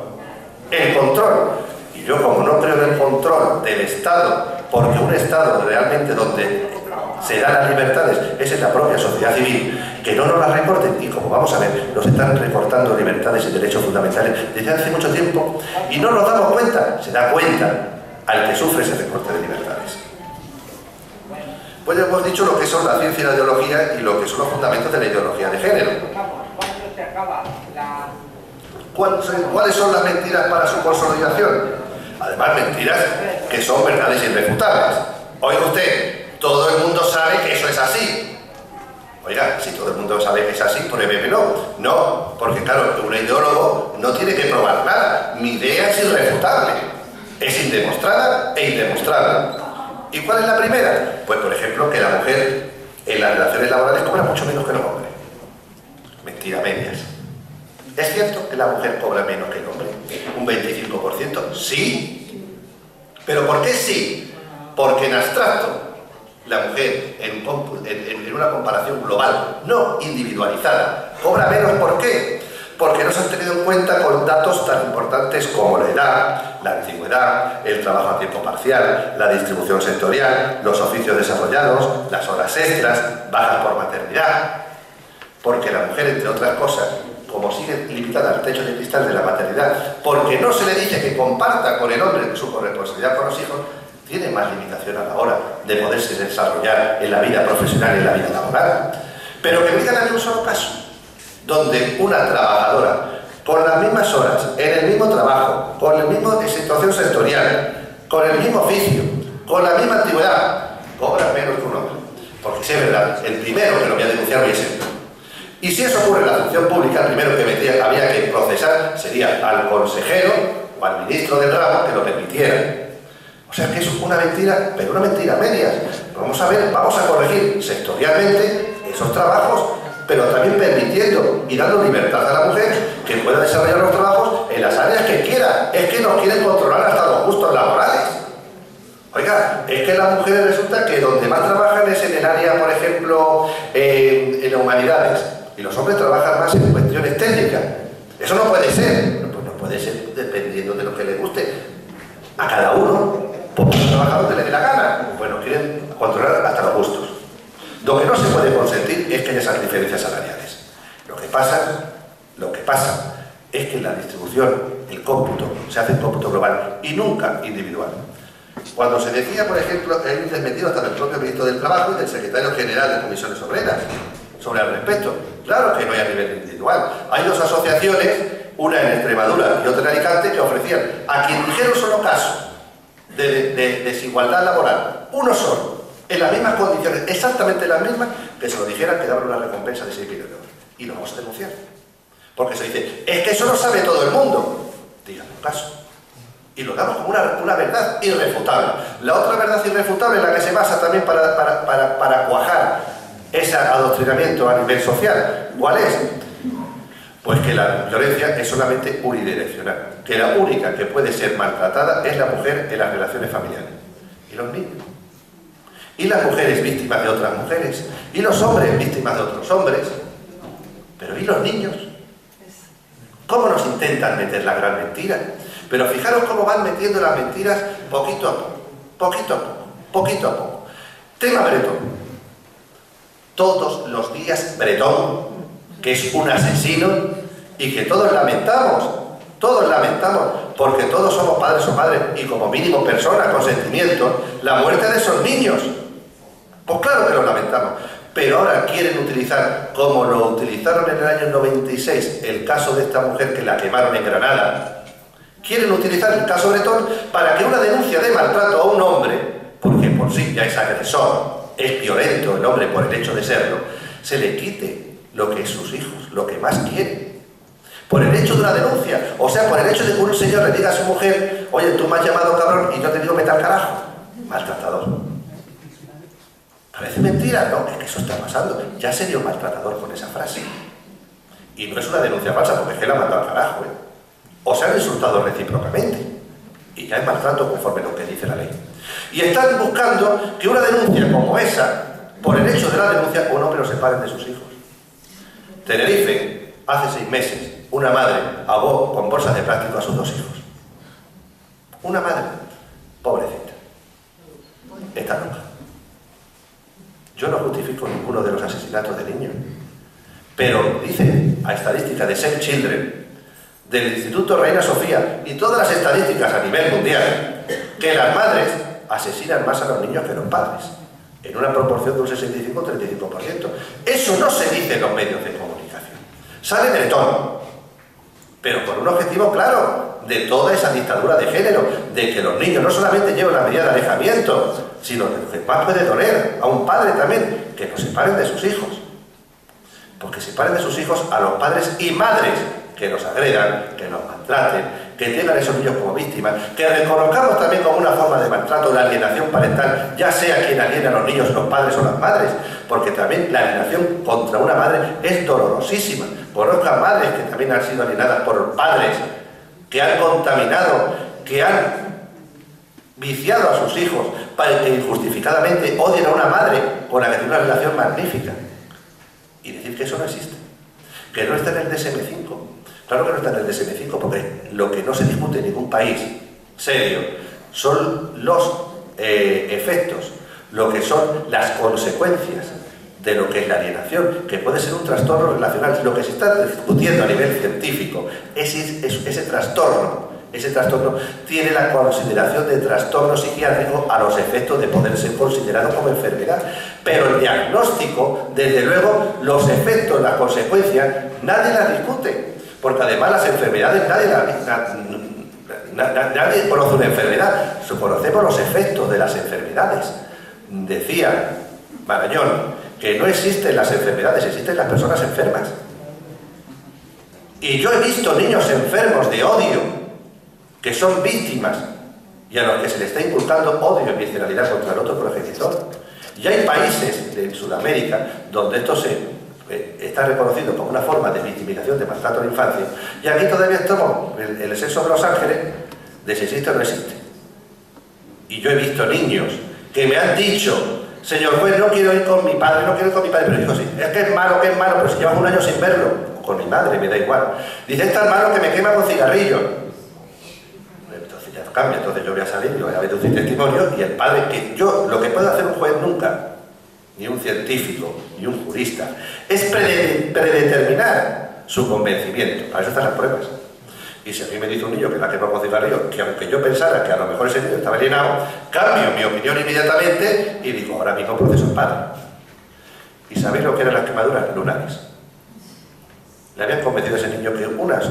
El control. Y yo, como no creo en el control del Estado, porque un Estado realmente donde se dan las libertades es en la propia sociedad civil, que no nos las recorten, y como vamos a ver, nos están recortando libertades y derechos fundamentales desde hace mucho tiempo, y no nos damos cuenta, se da cuenta al que sufre ese recorte de libertades. Pues ya hemos dicho lo que son la ciencia y la ideología y lo que son los fundamentos de la ideología de género. ¿Cuáles son las mentiras para su consolidación? Además, mentiras que son verdades irrefutables. Oiga usted, todo el mundo sabe que eso es así. Oiga, si todo el mundo sabe que es así, pruébemelo. No, porque claro, un ideólogo no tiene que probar nada. Mi idea es irrefutable. Es indemostrada e indemostrable. ¿Y cuál es la primera? Pues, por ejemplo, que la mujer en las relaciones laborales cobra mucho menos que el hombre. Mentira medias. ¿Es cierto que la mujer cobra menos que el hombre? ¿Un 25%? Sí. ¿Pero por qué sí? Porque en abstracto, la mujer, en una comparación global, no individualizada, cobra menos. ¿Por qué? Porque no se han tenido en cuenta con datos tan importantes como la edad, la antigüedad, el trabajo a tiempo parcial, la distribución sectorial, los oficios desarrollados, las horas extras, bajas por maternidad. Porque la mujer, entre otras cosas, como sigue limitada al techo de cristal de la maternidad, porque no se le dice que comparta con el hombre su corresponsabilidad con los hijos, tiene más limitación a la hora de poderse desarrollar en la vida profesional y en la vida laboral. Pero que me digan en un solo caso, donde una trabajadora, con las mismas horas, en el mismo trabajo, con la misma situación sectorial, con el mismo oficio, con la misma antigüedad, cobra menos que un hombre. Porque si es verdad, el primero que lo voy a denunciar hoy es él. Y si eso ocurre en la función pública, el primero que había que procesar sería al consejero o al ministro del ramo que lo permitiera. O sea que es una mentira, pero una mentira a medias. Vamos a ver, vamos a corregir sectorialmente esos trabajos, pero también permitiendo y dando libertad a la mujer que pueda desarrollar los trabajos en las áreas que quiera. Es que nos quieren controlar hasta los gustos laborales. Oiga, es que las mujeres resulta que donde más trabajan es en el área, por ejemplo, en humanidades, y los hombres trabajan más en cuestiones técnicas. Eso no puede ser. Pues no puede ser dependiendo de lo que le guste a cada uno, porque trabaja donde le dé la gana. Pues nos quieren controlar hasta los gustos. Lo que no se puede consentir es que haya esas diferencias salariales. Lo que pasa es que en la distribución, el cómputo, se hace en cómputo global y nunca individual. Cuando se decía, por ejemplo, hay un desmentido hasta del propio ministro del Trabajo y del secretario general de Comisiones Obreras sobre el respecto. Claro que no hay a nivel individual. Hay dos asociaciones, una en Extremadura y otra en Alicante, que ofrecían a quien dijera un solo caso de desigualdad laboral, uno solo, en las mismas condiciones, exactamente las mismas, que se lo dijeran que daban una recompensa de 6 millones de euros. Y lo vamos a denunciar. Porque se dice, es que eso lo sabe todo el mundo. díganme un caso. Y lo damos como una verdad irrefutable. La otra verdad irrefutable en la que se basa también para cuajar ese adoctrinamiento a nivel social, ¿cuál es? Pues que la violencia es solamente unidireccional, que la única que puede ser maltratada es la mujer en las relaciones familiares. Y los niños. Y las mujeres víctimas de otras mujeres. Y los hombres víctimas de otros hombres. Pero ¿y los niños? ¿Cómo nos intentan meter la gran mentira? Pero fijaros cómo van metiendo las mentiras poquito a poco, poquito a poco, poquito a poco. Tema Bretón. Todos los días Bretón, que es un asesino y que todos lamentamos, porque todos somos padres o madres y como mínimo personas con sentimientos, la muerte de esos niños. Pues claro que lo lamentamos. Pero ahora quieren utilizar, como lo utilizaron en el año 96, el caso de esta mujer que la quemaron en Granada, quieren utilizar el caso Bretón para que una denuncia de maltrato a un hombre, porque por sí ya es agresor, es violento el hombre por el hecho de serlo, se le quite lo que es sus hijos, lo que más quiere. Por el hecho de una denuncia, o sea, por el hecho de que un señor le diga a su mujer, oye, tú me has llamado cabrón y yo te digo vete al carajo. Maltratador. Parece mentira, no, es que eso está pasando. Ya se dio maltratador con esa frase. Y no es una denuncia falsa, porque es que la ha mandado al carajo, ¿eh? O se han insultado recíprocamente. Y ya es maltrato conforme lo que dice la ley. Y están buscando que una denuncia como esa, por el hecho de la denuncia, un hombre lo separen de sus hijos. Tenerife, hace 6 meses, una madre ahogó con bolsas de plástico a sus 2 hijos. Una madre, pobrecita. Está loca. Yo no justifico ninguno de los asesinatos de niños. Pero dicen a estadísticas de Save Children, del Instituto Reina Sofía y todas las estadísticas a nivel mundial, que las madres asesinan más a los niños que los padres, en una proporción de un 65-35%. Eso no se dice en los medios de comunicación. Sale Bretón, pero con un objetivo claro de toda esa dictadura de género, de que los niños no solamente lleven la medida de alejamiento, sino que más puede doler a un padre también, que nos separen de sus hijos. Porque separen de sus hijos a los padres y madres que nos agredan, que nos maltraten, que tengan a esos niños como víctimas, que reconozcamos también como una forma de maltrato la alienación parental, ya sea quien aliena a los niños, los padres o las madres, porque también la alienación contra una madre es dolorosísima. Conozco a madres que también han sido alienadas por padres, que han contaminado, que han viciado a sus hijos para que injustificadamente odien a una madre con la que tiene una relación magnífica. Y decir que eso no existe, que no está en el DSM-5. Claro que no está en el DSM-5, porque lo que no se discute en ningún país serio son los efectos, lo que son las consecuencias de lo que es la alienación, que puede ser un trastorno relacional. Lo que se está discutiendo a nivel científico es ese trastorno. Ese trastorno tiene la consideración de trastorno psiquiátrico a los efectos de poder ser considerado como enfermedad. Pero el diagnóstico, desde luego, los efectos, las consecuencias, nadie las discute. Porque además las enfermedades, nadie conoce una enfermedad, conocemos los efectos de las enfermedades. Decía Marañón que no existen las enfermedades, existen las personas enfermas. Y yo he visto niños enfermos de odio, que son víctimas y a los que se les está inculcando odio y visceralidad contra el otro progenitor. Y hay países de Sudamérica donde esto está reconocido como una forma de victimización de maltrato a la infancia, y aquí todavía estamos en el sexo de los ángeles de si existe o no existe. Y yo he visto niños que me han dicho, señor juez, no quiero ir con mi padre, no quiero ir con mi padre, pero digo, sí, es que es malo, pero si llevas un año sin verlo, con mi madre, me da igual. Dice, es tan malo que me quema con cigarrillos. Entonces ya cambia, entonces yo voy a salir y voy a deducir testimonio, y el padre, que yo, lo que puede hacer un juez nunca, ni un científico, ni un jurista, es predeterminar su convencimiento. Para eso están las pruebas. Y si a mí me dice un niño que la quemó con cigarrillo, que aunque yo pensara que a lo mejor ese niño estaba alienado, cambio mi opinión inmediatamente y digo, ahora mismo proceso en padre. ¿Y sabéis lo que eran las quemaduras? Lunares. Le habían convencido a ese niño que unas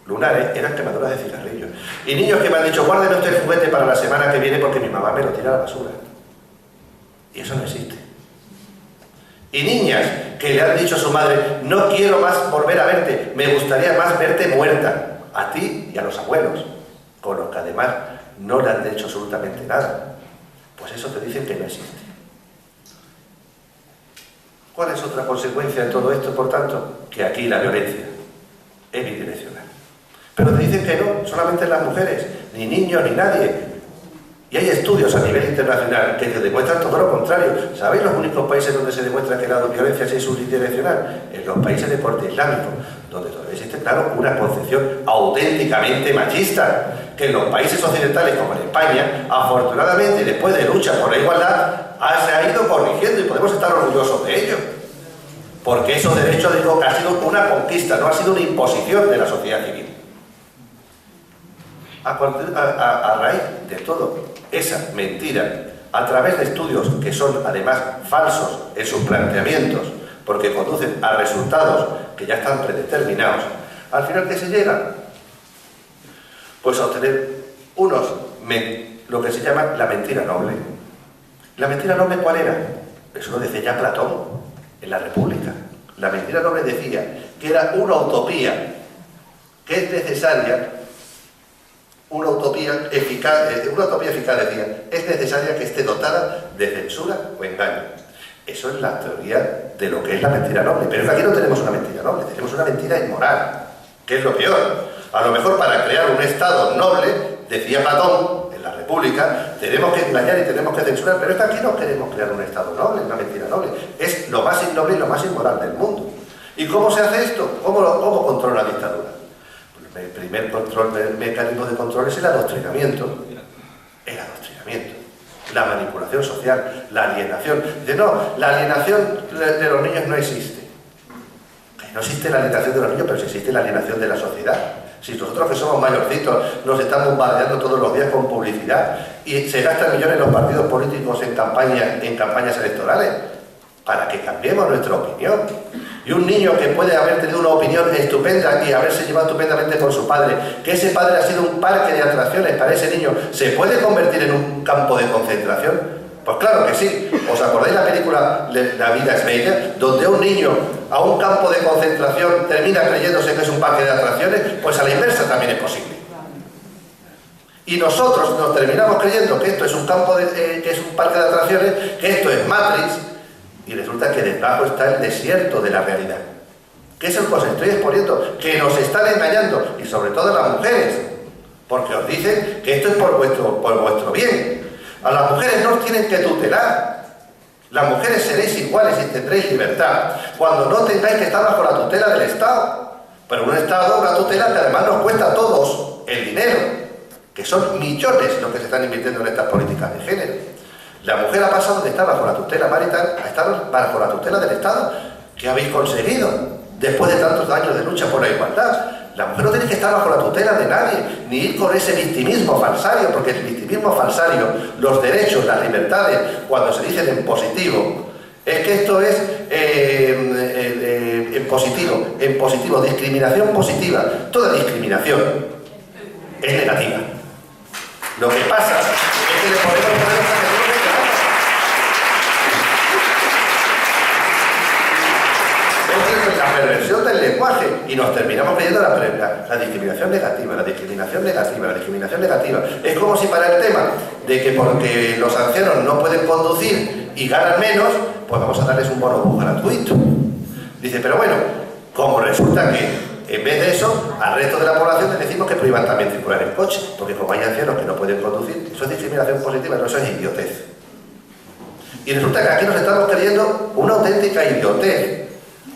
lunares eran quemaduras de cigarrillo. Y niños que me han dicho, guárdeme usted el juguete para la semana que viene porque mi mamá me lo tira a la basura. Y eso no existe. Y niñas que le han dicho a su madre, no quiero más volver a verte, me gustaría más verte muerta. a ti y a los abuelos, con los que además no le han hecho absolutamente nada. Pues eso te dicen que no existe. ¿Cuál es otra consecuencia de todo esto, por tanto? Que aquí la violencia es bidireccional. Pero te dicen que no, solamente las mujeres, ni niños, ni nadie. Y hay estudios a nivel internacional que te demuestran todo lo contrario. ¿Sabéis los únicos países donde se demuestra que la violencia es unidireccional? En los países de corte islámico, donde todavía existe, claro, una concepción auténticamente machista, que en los países occidentales, como en España, afortunadamente, después de lucha por la igualdad, se ha ido corrigiendo y podemos estar orgullosos de ello. Porque esos derechos, digo, ha sido una conquista, no ha sido una imposición de la sociedad civil. A raíz de todo esa mentira, a través de estudios que son además falsos en sus planteamientos, porque conducen a resultados que ya están predeterminados, al final ¿qué se llega? Pues a obtener lo que se llama la mentira noble. ¿La mentira noble cuál era? Eso lo decía ya Platón en la República. La mentira noble decía que era una utopía que es necesaria. Una utopía eficaz decía, es necesaria que esté dotada de censura o engaño. Eso es la teoría de lo que es la mentira noble. Pero es que aquí no tenemos una mentira noble, tenemos una mentira inmoral, que es lo peor. A lo mejor para crear un Estado noble, decía Platón en la República, tenemos que engañar y tenemos que censurar, pero es que aquí no queremos crear un Estado noble, una mentira noble. Es lo más innoble y lo más inmoral del mundo. ¿Y cómo se hace esto? ¿Cómo controla la dictadura? El primer mecanismo de control es el adoctrinamiento. El adoctrinamiento. La manipulación social, la alienación. Dice, no, la alienación de los niños no existe. Que no existe la alienación de los niños, pero sí existe la alienación de la sociedad. Si nosotros que somos mayorcitos nos están bombardeando todos los días con publicidad y se gastan millones en los partidos políticos en campañas electorales, para que cambiemos nuestra opinión. Y un niño que puede haber tenido una opinión estupenda y haberse llevado estupendamente con su padre, que ese padre ha sido un parque de atracciones para ese niño, ¿se puede convertir en un campo de concentración? Pues claro que sí. ¿Os acordáis la película La vida es bella? Donde un niño a un campo de concentración termina creyéndose que es un parque de atracciones, pues a la inversa también es posible. Y nosotros nos terminamos creyendo que esto es un que es un parque de atracciones, que esto es Matrix, y resulta que debajo está el desierto de la realidad. ¿Qué es el que os estoy exponiendo? Que nos están engañando, y sobre todo las mujeres, porque os dicen que esto es por vuestro bien. A las mujeres no os tienen que tutelar. Las mujeres seréis iguales y tendréis libertad cuando no tengáis que estar bajo la tutela del Estado. Pero un Estado, una tutela que además nos cuesta a todos el dinero, que son millones los que se están invirtiendo en estas políticas de género. La mujer ha pasado de estar bajo la tutela marital a estar bajo la tutela del Estado. ¿Qué habéis conseguido después de tantos años de lucha por la igualdad? La mujer no tiene que estar bajo la tutela de nadie, ni ir con ese victimismo falsario, porque el victimismo falsario, los derechos, las libertades, cuando se dicen en positivo, es que esto es en positivo, discriminación positiva. Toda discriminación es negativa. Lo que pasa es que le podemos poner esa la perversión del lenguaje y nos terminamos creyendo la discriminación negativa, la discriminación negativa, la discriminación negativa. Es como si para el tema de que porque los ancianos no pueden conducir y ganan menos, pues vamos a darles un bono bus gratuito. Dice, pero bueno, como resulta que en vez de eso, al resto de la población le decimos que prohíban también circular en coche, porque como hay ancianos que no pueden conducir, eso es discriminación positiva, no, eso es idiotez. Y resulta que aquí nos estamos creyendo una auténtica idiotez.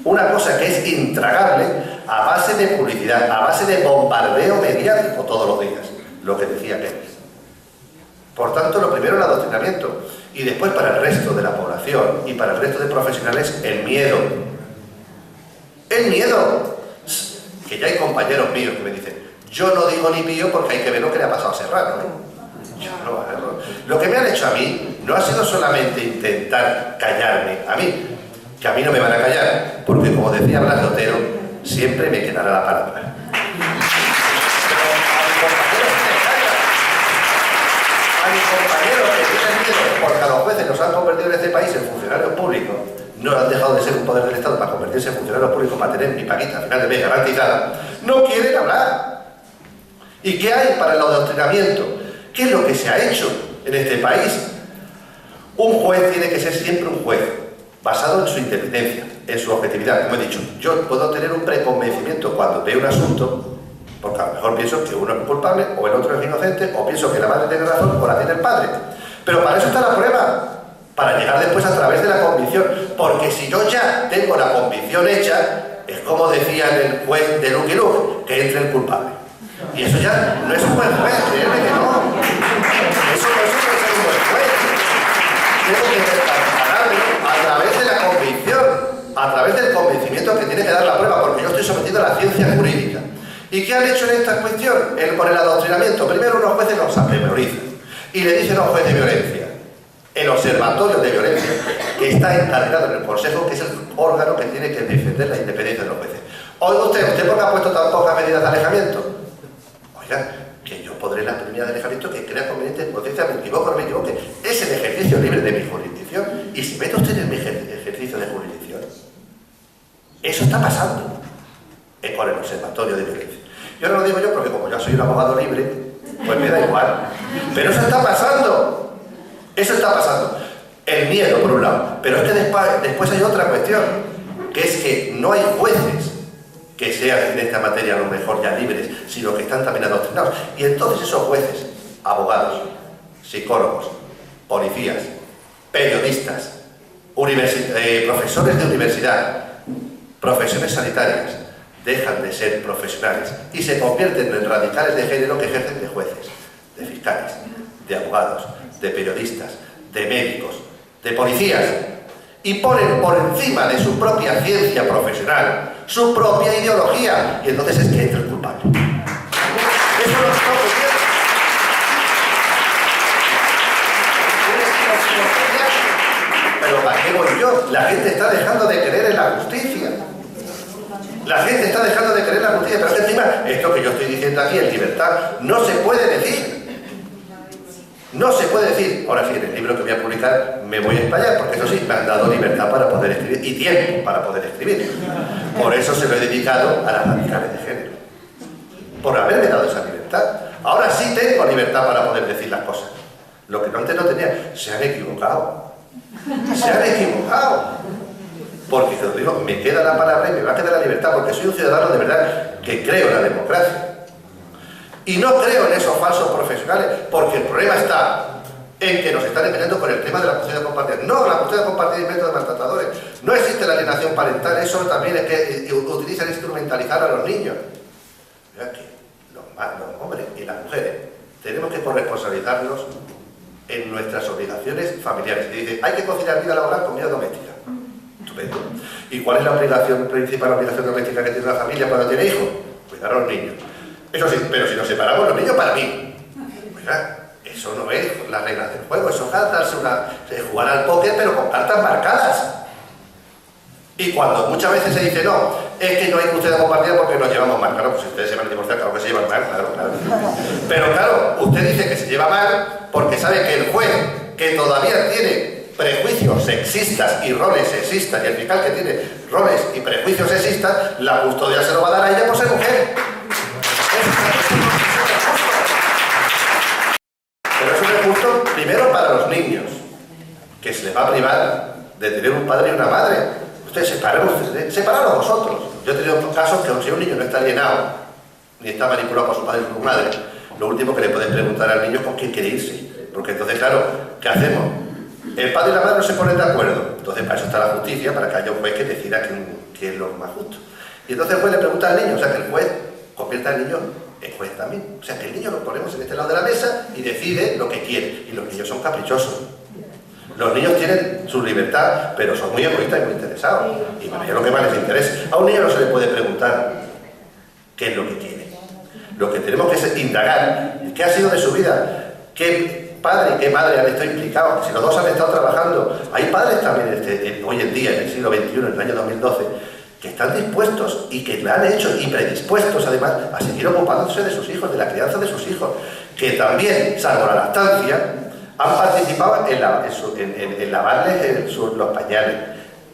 Una cosa que es intragable a base de publicidad, a base de bombardeo mediático todos los días, lo que decía Keynes. Por tanto, lo primero el adoctrinamiento y después para el resto de la población y para el resto de profesionales el miedo. El miedo. Que ya hay compañeros míos que me dicen, yo no digo ni pío porque hay que ver lo que le ha pasado a Serrano, ¿eh? Lo que me han hecho a mí no ha sido solamente intentar callarme a mí, que a mí no me van a callar, porque como decía Blas de Otero, siempre me quedará la palabra. Pero a mis compañeros que tienen miedo porque a los jueces nos han convertido en este país en funcionarios públicos, no han dejado de ser un poder del Estado para convertirse en funcionarios públicos, para tener mi paquita al final de mes garantizada, no quieren hablar. ¿Y qué hay para el adoctrinamiento? ¿Qué es lo que se ha hecho en este país? Un juez tiene que ser siempre un juez, basado en su independencia, en su objetividad. Como he dicho, yo puedo tener un preconvencimiento cuando veo un asunto, porque a lo mejor pienso que uno es culpable o el otro es inocente, o pienso que la madre tiene razón o la tiene el padre. Pero para eso está la prueba, para llegar después a través de la convicción. Porque si yo ya tengo la convicción hecha, es como decía el juez de Lucky Luke, que entre el culpable. Y eso ya no es un buen juez, créeme que no. Eso no es un buen juez. Tengo que prepararme a través de la convicción, a través del convencimiento que tiene que dar la prueba, porque yo estoy sometido a la ciencia jurídica. ¿Y qué han hecho en esta cuestión? Por el adoctrinamiento. Primero unos jueces los atemorizan y le dicen a un juez de violencia, el observatorio de violencia, que está encargado en el Consejo, que es el órgano que tiene que defender la independencia de los jueces. Oiga ¿usted por qué ha puesto tan pocas medidas de alejamiento? Oiga, que yo podré las medidas de alejamiento que crea conveniente en potencia, me equivoco o no me equivoque. Es el ejercicio libre de mi jurisdicción. Y si mete usted en mi ejercicio de jurisdicción, eso está pasando con el observatorio de violencia. Yo no lo digo yo porque como yo soy un abogado libre, pues me da igual. Pero eso está pasando. Eso está pasando. El miedo, por un lado. Pero es que después hay otra cuestión, que es que no hay jueces que sean en esta materia a lo mejor ya libres, sino que están también adoctrinados. Y entonces esos jueces, abogados, psicólogos, policías, periodistas, profesores de universidad, profesiones sanitarias, dejan de ser profesionales y se convierten en radicales de género que ejercen de jueces, de fiscales, de abogados, de periodistas, de médicos, de policías, y ponen por encima de su propia ciencia profesional su propia ideología, y entonces es que entra el culpable. Eso no está ocurriendo. Pero ¿para qué voy yo? La gente está dejando de creer en la justicia. La gente está dejando de creer en la justicia, pero es que encima, esto que yo estoy diciendo aquí en libertad, no se puede decir. No se puede decir. Ahora sí, en el libro que voy a publicar me voy a explayar, porque eso sí, me han dado libertad para poder escribir y tiempo para poder escribir. Por eso se lo he dedicado a las radicales de género. Por haberme dado esa libertad. Ahora sí tengo libertad para poder decir las cosas. Lo que antes no tenía. Se han equivocado. Se han equivocado. Porque, te lo digo, me queda la palabra y me va a quedar la libertad, porque soy un ciudadano de verdad que creo en la democracia. Y no creo en esos falsos profesionales, porque el problema está en que nos están engañando con el tema de la custodia compartida. No, la custodia compartida es método de maltratadores. No existe la alienación parental, eso también es que utilizan instrumentalizar a los niños. Mira que los hombres y las mujeres tenemos que corresponsabilizarnos en nuestras obligaciones familiares. Y dice, hay que conciliar vida laboral con vida doméstica. Estupendo. ¿Y cuál es la principal obligación doméstica que tiene una familia cuando tiene hijos? Cuidar a los niños. Eso sí, pero si nos separamos los niños, para mí. Oiga, eso no es las reglas del juego, eso es jugar al póker pero con cartas marcadas. Y cuando muchas veces se dice, no, es que no hay custodia compartida porque nos llevamos mal. Claro, pues si ustedes se van a divorciar, claro que se llevan mal, claro. Pero claro, usted dice que se lleva mal porque sabe que el juez, que todavía tiene prejuicios sexistas y roles sexistas, y el fiscal que tiene roles y prejuicios sexistas, la custodia se lo va a dar a ella por ser mujer. Pero eso no es justo, primero para los niños, que se les va a privar de tener un padre y una madre. Ustedes separaros vosotros. Yo he tenido casos que si un niño no está alienado, ni está manipulado por su padre y su madre, lo último que le pueden preguntar al niño es con quién quiere irse. Porque entonces, claro, ¿qué hacemos? El padre y la madre no se ponen de acuerdo. Entonces para eso está la justicia, para que haya un juez que decida qué es lo más justo. Y entonces el juez le pregunta al niño, o sea que el juez convierte al niño en juez también. O sea que el niño lo ponemos en este lado de la mesa y decide lo que quiere. Y los niños son caprichosos. Los niños tienen su libertad, pero son muy egoístas y muy interesados. Y bueno, ya lo que más les interesa. A un niño no se le puede preguntar qué es lo que quiere. Lo que tenemos que es indagar qué ha sido de su vida, qué padre y qué madre han estado implicados, si los dos han estado trabajando. Hay padres también hoy en día, en el siglo XXI, en el año 2012, que están dispuestos y que la han hecho y predispuestos además a seguir ocupándose de sus hijos, de la crianza de sus hijos, que también, salvo la lactancia, han participado en lavarles los pañales.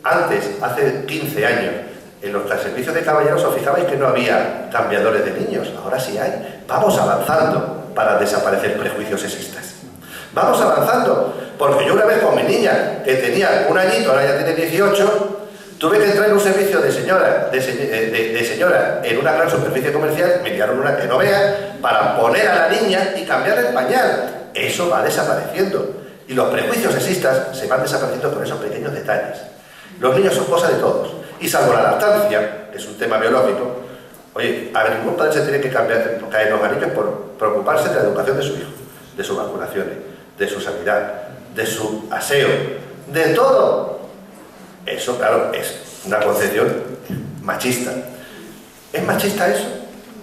Antes, hace 15 años, En los servicios de caballeros os fijabais que no había cambiadores de niños, ahora sí hay. Vamos avanzando para desaparecer prejuicios sexistas. Vamos avanzando, porque yo una vez con mi niña, que tenía un añito, ahora ya tiene 18, tuve que entrar en un servicio de señora en una gran superficie comercial, me dieron una que no vea, para poner a la niña y cambiarle el pañal. Eso va desapareciendo. Y los prejuicios sexistas se van desapareciendo con esos pequeños detalles. Los niños son cosa de todos. Y salvo la lactancia, que es un tema biológico, oye, a ver, ningún padre se tiene que caer los anillos por preocuparse de la educación de su hijo, de sus vacunaciones, de su sanidad, de su aseo, de todo. Eso, claro, es una concepción machista. ¿Es machista eso?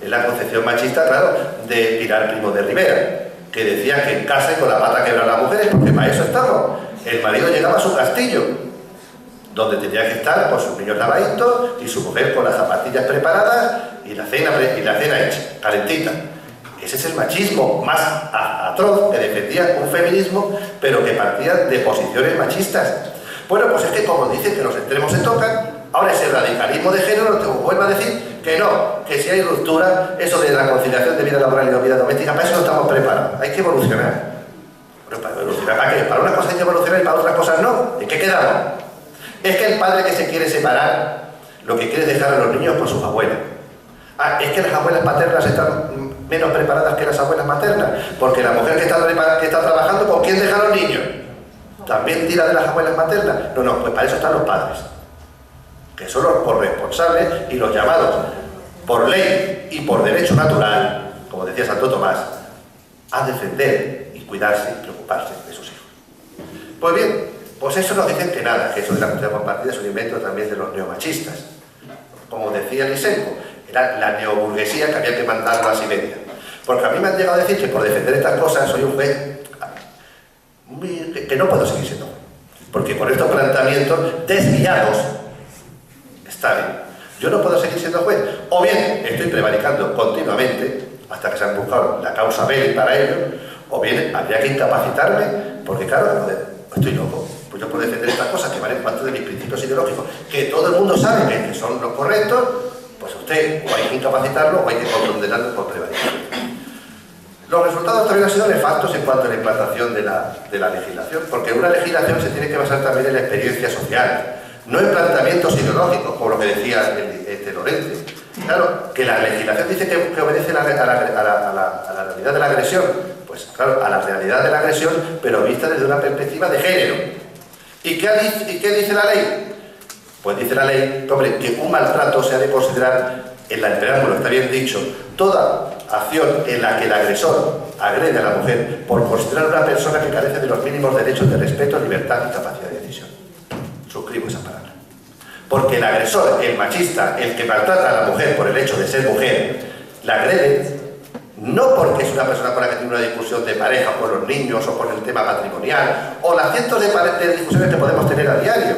Es la concepción machista, claro, de Pilar Primo de Rivera, que decía que en casa y con la pata quebrada las mujeres, porque para eso estamos. El marido llegaba a su castillo, donde tenía que estar con sus niños lavaditos y su mujer con las zapatillas preparadas y la cena hecha, calentita. Ese es el machismo más atroz que defendía un feminismo, pero que partía de posiciones machistas. Bueno, pues es que como dicen que los extremos se tocan, ahora ese radicalismo de género te vuelve a decir que no, que si hay ruptura, eso de la conciliación de vida laboral y de vida doméstica, para eso no estamos preparados, hay que evolucionar. Bueno, ¿para evolucionar para qué? Para unas cosas hay que evolucionar y para otras cosas no. ¿En qué quedamos? Es que el padre que se quiere separar, lo que quiere es dejar a los niños con sus abuelas. Ah, es que las abuelas paternas están menos preparadas que las abuelas maternas, porque la mujer que está trabajando, ¿con quién deja a los niños? ¿También tira de las abuelas maternas? No, no, pues para eso están los padres, que son los corresponsables y los llamados por ley y por derecho natural, como decía Santo Tomás, a defender y cuidarse y preocuparse de sus hijos. Pues bien, pues eso nos dicen que nada, que eso de la custodia compartida es un invento también de los neomachistas. Como decía Lysenko, era la neoburguesía que había que mandarlo a Siberia. Porque a mí me han llegado a decir que por defender estas cosas soy un juez que no puedo seguir siendo juez. Porque con estos planteamientos desviados está bien. Yo no puedo seguir siendo juez. O bien estoy prevaricando continuamente hasta que se han buscado la causa belli para ello, o bien habría que incapacitarme, porque claro, estoy loco. Pues yo por defender estas cosas que van en cuanto de mis principios ideológicos, que todo el mundo sabe que son los correctos, pues usted o hay que incapacitarlo o hay que condenarlo por prevaricación. Los resultados también han sido nefastos en cuanto a la implantación de la legislación, porque una legislación se tiene que basar también en la experiencia social, no en planteamientos ideológicos, como lo que decía Lorente. Claro, que la legislación dice que obedece a la realidad de la agresión, pues claro, a la realidad de la agresión, pero vista desde una perspectiva de género. ¿Y qué dice la ley? Pues dice la ley, hombre, que un maltrato se ha de considerar, en el preámbulo está bien dicho, toda acción en la que el agresor agrede a la mujer por considerar una persona que carece de los mínimos derechos de respeto, libertad y capacidad de decisión. Suscribo esa palabra. Porque el agresor, el machista, el que maltrata a la mujer por el hecho de ser mujer, la agrede no porque es una persona con la que tiene una discusión de pareja por los niños o por el tema matrimonial o las cientos de discusiones que podemos tener a diario.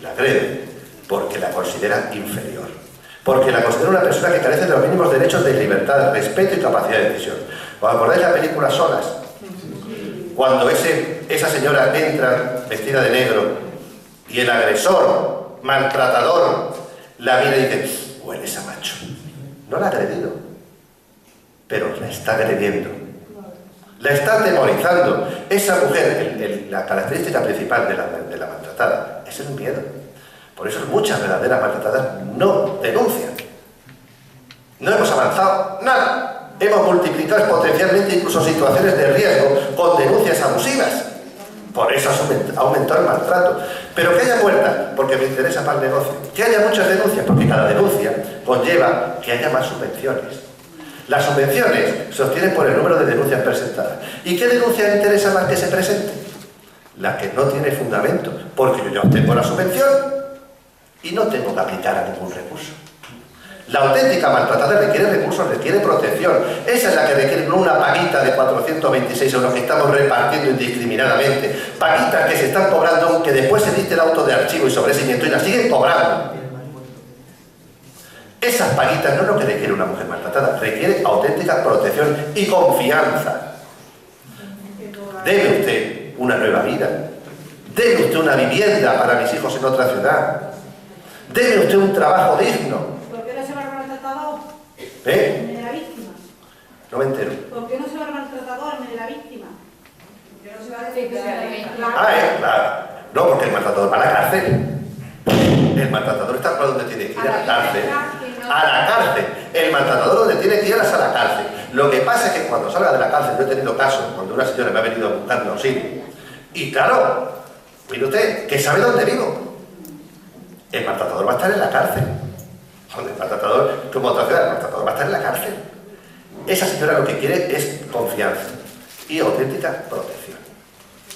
La agrede porque la considera inferior. Porque la considera una persona que carece de los mínimos derechos de libertad, respeto y capacidad de decisión. ¿Os acordáis de la película Solas? Cuando esa señora entra vestida de negro y el agresor, maltratador, la mira y dice, hueles a macho. No la ha agredido, pero la está agrediendo. La está atemorizando. Esa mujer, la característica principal de la maltratada es el miedo. Por eso muchas verdaderas maltratadas no denuncian. No hemos avanzado nada. Hemos multiplicado exponencialmente incluso situaciones de riesgo con denuncias abusivas. Por eso ha aumentado el maltrato. Pero que haya muertas, porque me interesa para el negocio. Que haya muchas denuncias, porque cada denuncia conlleva que haya más subvenciones. Las subvenciones se obtienen por el número de denuncias presentadas. ¿Y qué denuncia interesa más que se presente? La que no tiene fundamento, porque yo ya obtengo la subvención y no tengo que aplicar a ningún recurso. La auténtica maltratada requiere recursos, requiere protección. Esa es la que requiere no una paguita de 426 euros que estamos repartiendo indiscriminadamente. Paguitas que se están cobrando, que después se dicta el auto de archivo y sobreseimiento y las siguen cobrando. Esas paguitas no es lo que requiere una mujer maltratada, requiere auténtica protección y confianza. Deme usted una nueva vida. Deme usted una vivienda para mis hijos en otra ciudad. Deme usted un trabajo digno. ¿Por qué no se va al maltratador? ¿Eh? En de la víctima. No me entero. ¿Por qué no se va al maltratador en de la víctima? Porque no se va a decir que sea la víctima. Claro. No, porque el maltratador va a la cárcel. El maltratador está para donde tiene que ir, a la cárcel. A la cárcel. El maltratador donde tiene que ir es a la cárcel. Lo que pasa es que cuando salga de la cárcel, yo he tenido casos, cuando una señora me ha venido buscando auxilio, y claro, mire usted, que sabe dónde vivo. El maltratador va a estar en la cárcel. El maltratador, como otra ciudad, el maltratador va a estar en la cárcel. Esa señora lo que quiere es confianza y auténtica protección.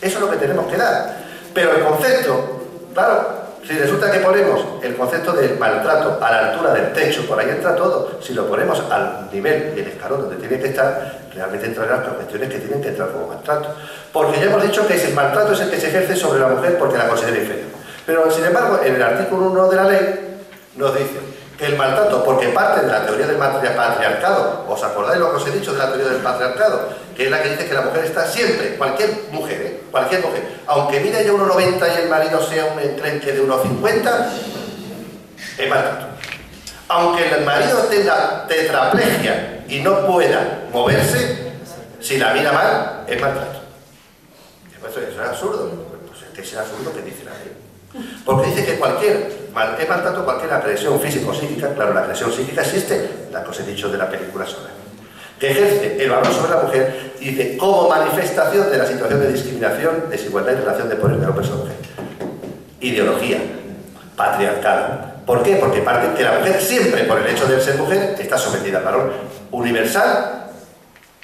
Eso es lo que tenemos que dar. Pero el concepto, claro, si resulta que ponemos el concepto del maltrato a la altura del techo, por ahí entra todo. Si lo ponemos al nivel y el escalón donde tiene que estar, realmente entrarán las cuestiones que tienen que entrar como maltrato. Porque ya hemos dicho que el maltrato es el que se ejerce sobre la mujer porque la considera inferior. Pero, sin embargo, en el artículo 1 de la ley nos dice que el maltrato, porque parte de la teoría del patriarcado, ¿os acordáis lo que os he dicho de la teoría del patriarcado? Que es la que dice que la mujer está siempre, cualquier mujer, aunque mida ya 1,90 y el marido sea un enclenque de 1,50, es maltrato. Aunque el marido tenga tetraplegia y no pueda moverse, si la mira mal, es maltrato. Eso es absurdo. Pues es que es absurdo que dice la ley. Porque dice que es maltrato cualquier agresión física o psíquica. Claro, la agresión psíquica existe, la que os he dicho de la película sola, que ejerce el valor sobre la mujer y dice como manifestación de la situación de discriminación, desigualdad y relación de poder de hombre sobre mujer. Ideología, patriarcado. ¿Por qué? Porque parte que la mujer siempre, por el hecho de ser mujer, está sometida al valor universal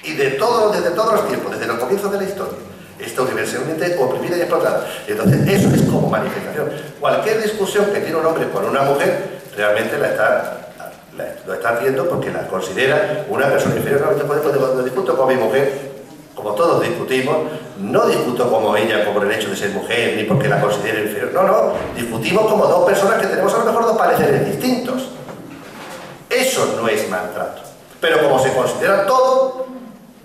y desde todos los tiempos, desde los comienzos de la historia. Está universalmente oprimida y explotada. Entonces, eso es como manifestación. Cualquier discusión que tiene un hombre con una mujer, realmente lo está haciendo porque la considera una persona inferior. Cuando discuto con mi mujer, como todos discutimos, no discuto como ella, como el hecho de ser mujer, ni porque la considere inferior. No, discutimos como dos personas que tenemos a lo mejor dos pareceres distintos. Eso no es maltrato. Pero como se considera todo,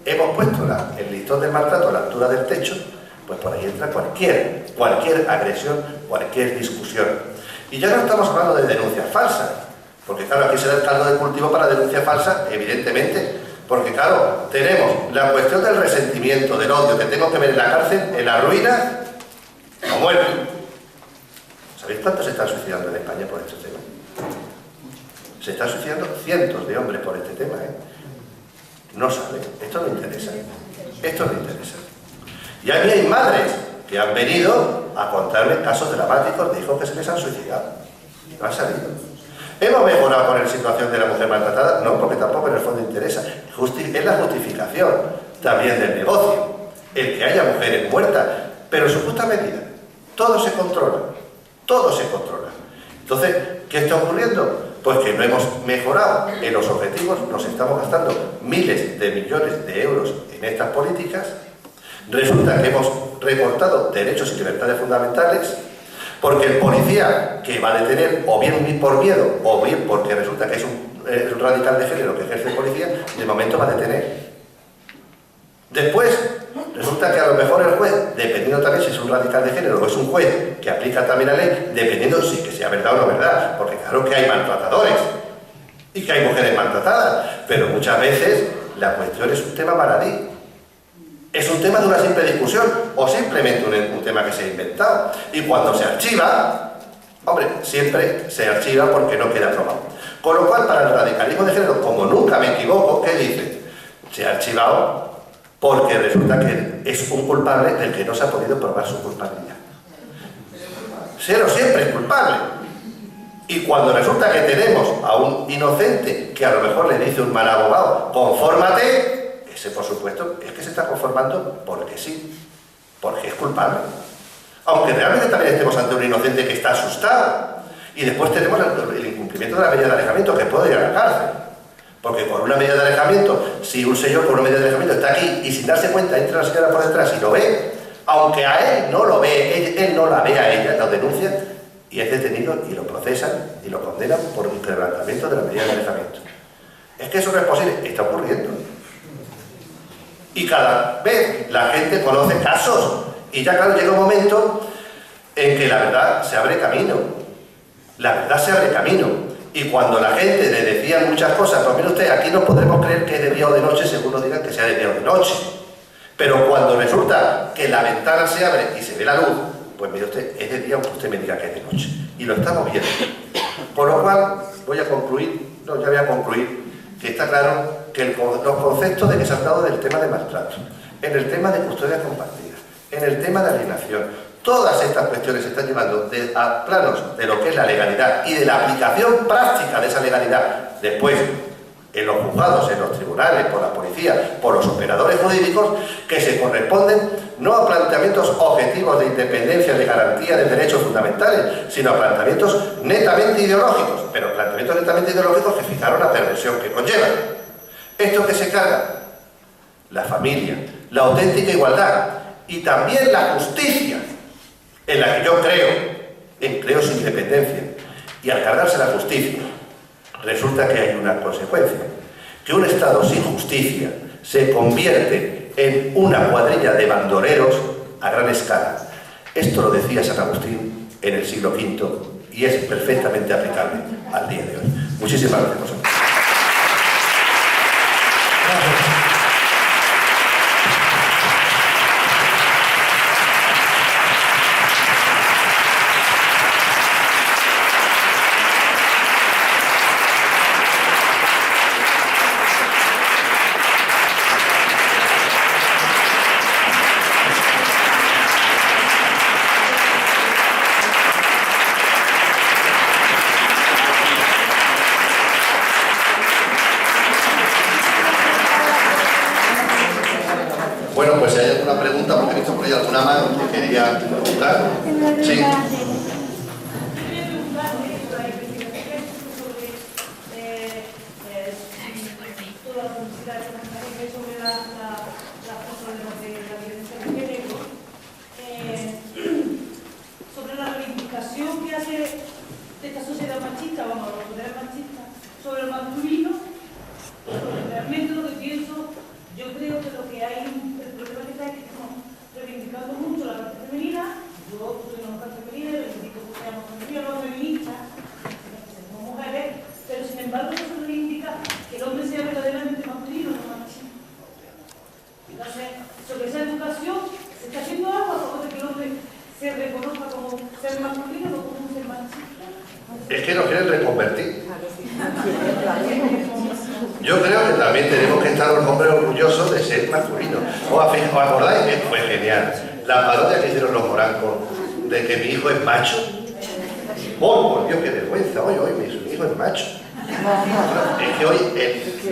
hemos puesto el listón del maltrato a la altura del techo, pues por ahí entra cualquier agresión, cualquier discusión. Y ya no estamos hablando de denuncias falsas, porque claro, aquí se da el caldo de cultivo para denuncia falsa, evidentemente, porque claro, tenemos la cuestión del resentimiento, del odio, que tengo que ver en la cárcel, en la ruina, o muerto. ¿Sabéis cuántos se están suicidando en España por este tema? Se están suicidando cientos de hombres por este tema, No sabe, esto no interesa. Esto no interesa. Y a mí hay madres que han venido a contarme casos dramáticos de hijos que se les han suicidado. No han salido. ¿Hemos mejorado con la situación de la mujer maltratada? No, porque tampoco en el fondo interesa. Es la justificación también del negocio. El que haya mujeres muertas, pero en su justa medida. Todo se controla. Todo se controla. Entonces, ¿qué está ocurriendo? Pues que no hemos mejorado en los objetivos, nos estamos gastando miles de millones de euros en estas políticas, resulta que hemos recortado derechos y libertades fundamentales, porque el policía que va a detener, o bien por miedo, o bien porque resulta que es un radical de género que ejerce policía, de momento va a detener. Después, resulta que a lo mejor el juez, dependiendo también si es un radical de género o es un juez que aplica también la ley, dependiendo si que sea verdad o no verdad, porque claro que hay maltratadores y que hay mujeres maltratadas, pero muchas veces la cuestión es un tema baladí. Es un tema de una simple discusión o simplemente un tema que se ha inventado. Y cuando se archiva, hombre, siempre se archiva porque no queda probado. Con lo cual, para el radicalismo de género, como nunca me equivoco, ¿qué dice? Se ha archivado porque resulta que es un culpable del que no se ha podido probar su culpabilidad. Pero siempre es culpable. Y cuando resulta que tenemos a un inocente que a lo mejor le dice un mal abogado, confórmate, ese por supuesto es que se está conformando porque sí, porque es culpable. Aunque realmente también estemos ante un inocente que está asustado. Y después tenemos el incumplimiento de la medida de alejamiento, que puede ir a la cárcel. Porque con una medida de alejamiento, si un señor con una medida de alejamiento está aquí y sin darse cuenta entra la señora por detrás y lo ve, aunque a él no lo ve, él no la ve a ella, lo denuncia y es detenido y lo procesan y lo condenan por un quebrantamiento de la medida de alejamiento. Es que eso no es posible, está ocurriendo. Y cada vez la gente conoce casos y ya claro llega un momento en que la verdad se abre camino. la verdad se abre camino. Y cuando la gente le decía muchas cosas, pues mire usted, aquí no podremos creer que es de día o de noche según nos digan que sea de día o de noche. Pero cuando resulta que la ventana se abre y se ve la luz, pues mire usted, es de día aunque usted me diga que es de noche. Y lo estamos viendo. Por lo cual, voy a concluir, no, ya voy a concluir, que está claro que los conceptos de que se han dado del tema de maltrato, en el tema de custodia compartida, en el tema de alienación, todas estas cuestiones se están llevando a planos de lo que es la legalidad y de la aplicación práctica de esa legalidad después en los juzgados, en los tribunales, por la policía, por los operadores jurídicos, que se corresponden no a planteamientos objetivos de independencia, de garantía de derechos fundamentales, sino a planteamientos netamente ideológicos, pero planteamientos netamente ideológicos que fijaron la perversión que conllevan. ¿Esto que se carga? La familia, la auténtica igualdad y también la justicia, en la que yo creo su independencia. Y al cargarse la justicia, resulta que hay una consecuencia, que un Estado sin justicia se convierte en una cuadrilla de bandoleros a gran escala. Esto lo decía San Agustín en el siglo V y es perfectamente aplicable al día de hoy. Muchísimas gracias. Bueno, pues si hay alguna pregunta, porque he visto por ahí alguna mano que quería preguntar. Sí. Sobre la reivindicación que hace de esta sociedad machista, vamos, la sociedad machista, sobre el masculino, realmente lo que pienso, yo creo que lo que hay, el problema que está es que estamos reivindicando mucho la parte femenina. Yo soy una mujer femenina, reivindico que seamos femeninas, no feministas, que somos mujeres, pero sin embargo no se reivindica que el hombre sea verdaderamente masculino, no machista. Entonces, sobre esa educación, ¿se está haciendo algo a favor de que el hombre se reconozca como ser masculino o como un ser machista? Es que nos quieren reconvertir. Yo creo que también tenemos que estar los hombres orgullosos de ser masculinos. ¿Os acordáis que fue genial la parodia que hicieron los morancos de que mi hijo es macho? ¡Oh, por Dios, qué vergüenza! Hoy mi hijo es macho. Es que hoy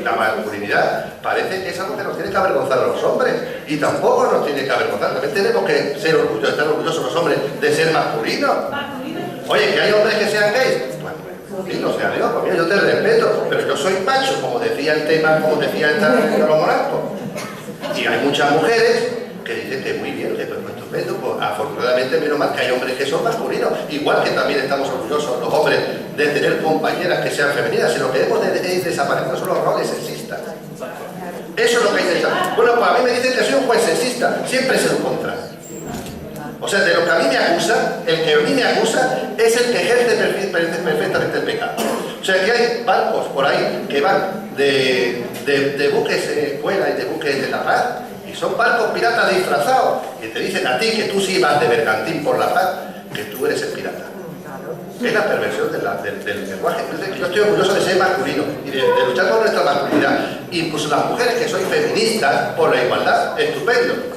la masculinidad parece que es algo que nos tiene que avergonzar a los hombres, y tampoco nos tiene que avergonzar. También tenemos que ser orgullosos, estar orgullosos los hombres de ser masculinos. Oye, que hay hombres que sean gays, pues no sea Dios, pues mira, yo te respeto, pero yo soy macho, como decía el tema, como decía el los monarcos. Y hay muchas mujeres que dicen que muy bien, que es estupendo, pues afortunadamente menos mal que hay hombres que son masculinos, igual que también estamos orgullosos los hombres de tener compañeras que sean femeninas, si lo que debemos de desaparecer son los roles sexistas. Eso es lo que hay que desaparecer. Bueno, pues a mí me dicen que soy un juez sexista, siempre es lo contrario. O sea, de lo que a mí me acusa, el que a mí me acusa es el que ejerce perfectamente el pecado. O sea, que hay barcos por ahí que van de buques fuera y de buques de la paz, y son barcos piratas disfrazados, y te dicen a ti que tú sí vas de bergantín por la paz, que tú eres el pirata. Es la perversión del lenguaje. Yo estoy orgulloso de ser masculino y de luchar por nuestra masculinidad. Incluso las mujeres que sois feministas por la igualdad, estupendo.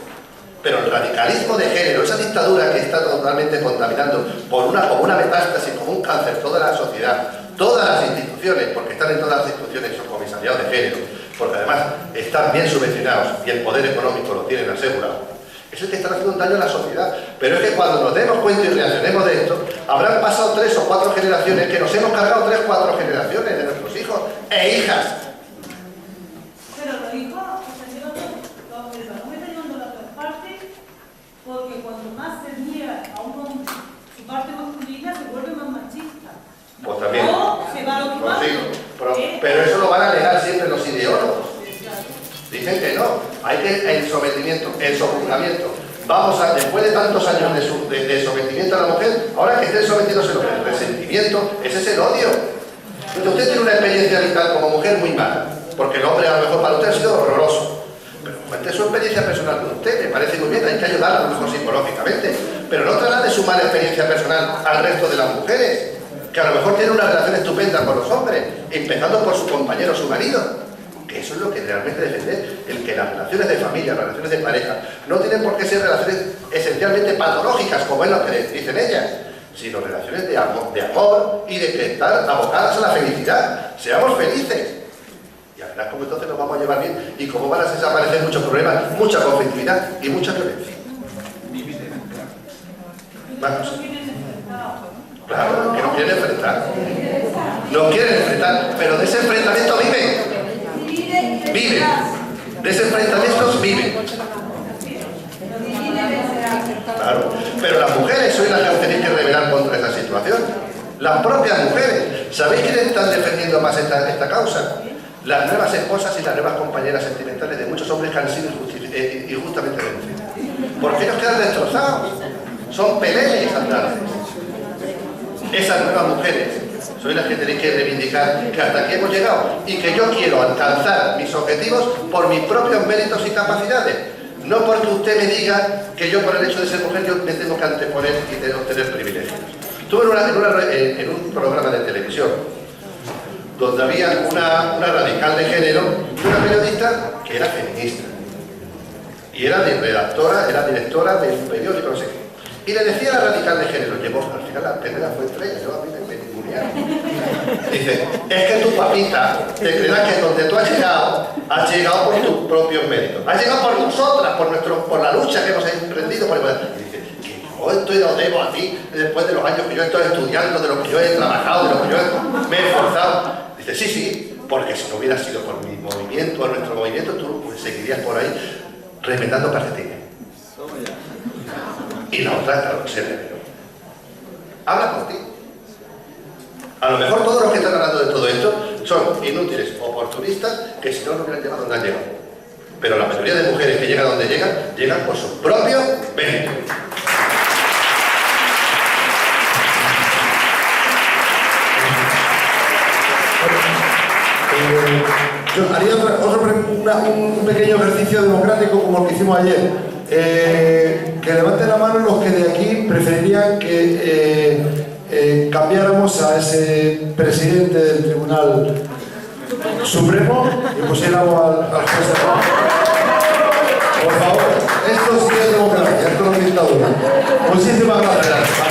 Pero el radicalismo de género, esa dictadura que está totalmente contaminando como una metástasis, como un cáncer, toda la sociedad, todas las instituciones, porque están en todas las instituciones esos comisariados de género, porque además están bien subvencionados y el poder económico lo tienen asegurado, es el que está haciendo un daño a la sociedad. Pero es que cuando nos demos cuenta y reaccionemos de esto, habrán pasado 3 o 4 generaciones, que nos hemos cargado 3 o 4 generaciones de nuestros hijos e hijas. Pero los hijos porque cuando más se niega a un hombre su parte masculina, se vuelve más machista. Pues también. O se va a lo que pues sí, pero eso lo van a negar siempre los ideólogos. Dicen que no. Hay que el sometimiento, el sojuzgamiento vamos a, después de tantos años de sometimiento a la mujer, ahora que estén sometidos en el resentimiento, ese es el odio. Entonces, usted tiene una experiencia vital como mujer muy mala, porque el hombre a lo mejor para usted ha sido horroroso. Pero cuente su experiencia personal con usted, me parece muy bien, hay que ayudarla a lo mejor psicológicamente, pero no traslade su mala experiencia personal al resto de las mujeres, que a lo mejor tienen una relación estupenda con los hombres, empezando por su compañero o su marido. Que eso es lo que realmente defender, el que las relaciones de familia, las relaciones de pareja, no tienen por qué ser relaciones esencialmente patológicas, como es lo que dicen ellas, sino relaciones de amor y de que están abocadas a la felicidad. Seamos felices. Y a ver cómo entonces nos vamos a llevar bien y cómo van a desaparecer muchos problemas, mucha conflictividad y mucha violencia. Vamos. Claro, que no quieren enfrentar. No quieren enfrentar, pero de ese enfrentamiento viven. Viven. De ese enfrentamiento viven. Claro. Pero las mujeres son las que tenéis que rebelar contra esa situación. Las propias mujeres. ¿Sabéis quiénes están defendiendo más esta causa? Las nuevas esposas y las nuevas compañeras sentimentales de muchos hombres que han sido injustamente denunciados. Porque ellos quedan destrozados. Son peleles andantes. Esas nuevas mujeres sois las que tenéis que reivindicar que hasta aquí hemos llegado y que yo quiero alcanzar mis objetivos por mis propios méritos y capacidades, no porque usted me diga que yo por el hecho de ser mujer yo me tengo que anteponer y obtener privilegios. Estuve en un programa de televisión donde había una radical de género y una periodista que era feminista y era redactora, era directora de un periódico, no sé qué. Y le decía a la radical de género, llegó, al final la primera fue estrella, yo a mí me ningunearon. Dice, es que tu papita te creerás que donde tú has llegado por tus propios méritos. Has llegado por nosotras, por la lucha que hemos emprendido por igualdad. Y dice, que yo estoy lo debo a ti, después de los años que yo estoy estudiando, de lo que yo he trabajado, de lo que yo me he esforzado. Dice, sí, porque si no hubiera sido por mi movimiento, por nuestro movimiento, tú seguirías por ahí reventando calcetines. Y la otra, claro, se reveló. Habla por ti. A lo mejor todos los que están hablando de todo esto son inútiles, oportunistas, que si no, no hubieran llegado donde han llegado. Pero la mayoría de mujeres que llegan donde llegan por su propio mérito. Yo haría un pequeño ejercicio democrático como el que hicimos ayer. Que levanten la mano los que de aquí preferirían que cambiáramos a ese presidente del Tribunal Supremo y pusiéramos al juez. Por favor, esto sí es democracia, esto no es dictadura. Muchísimas gracias.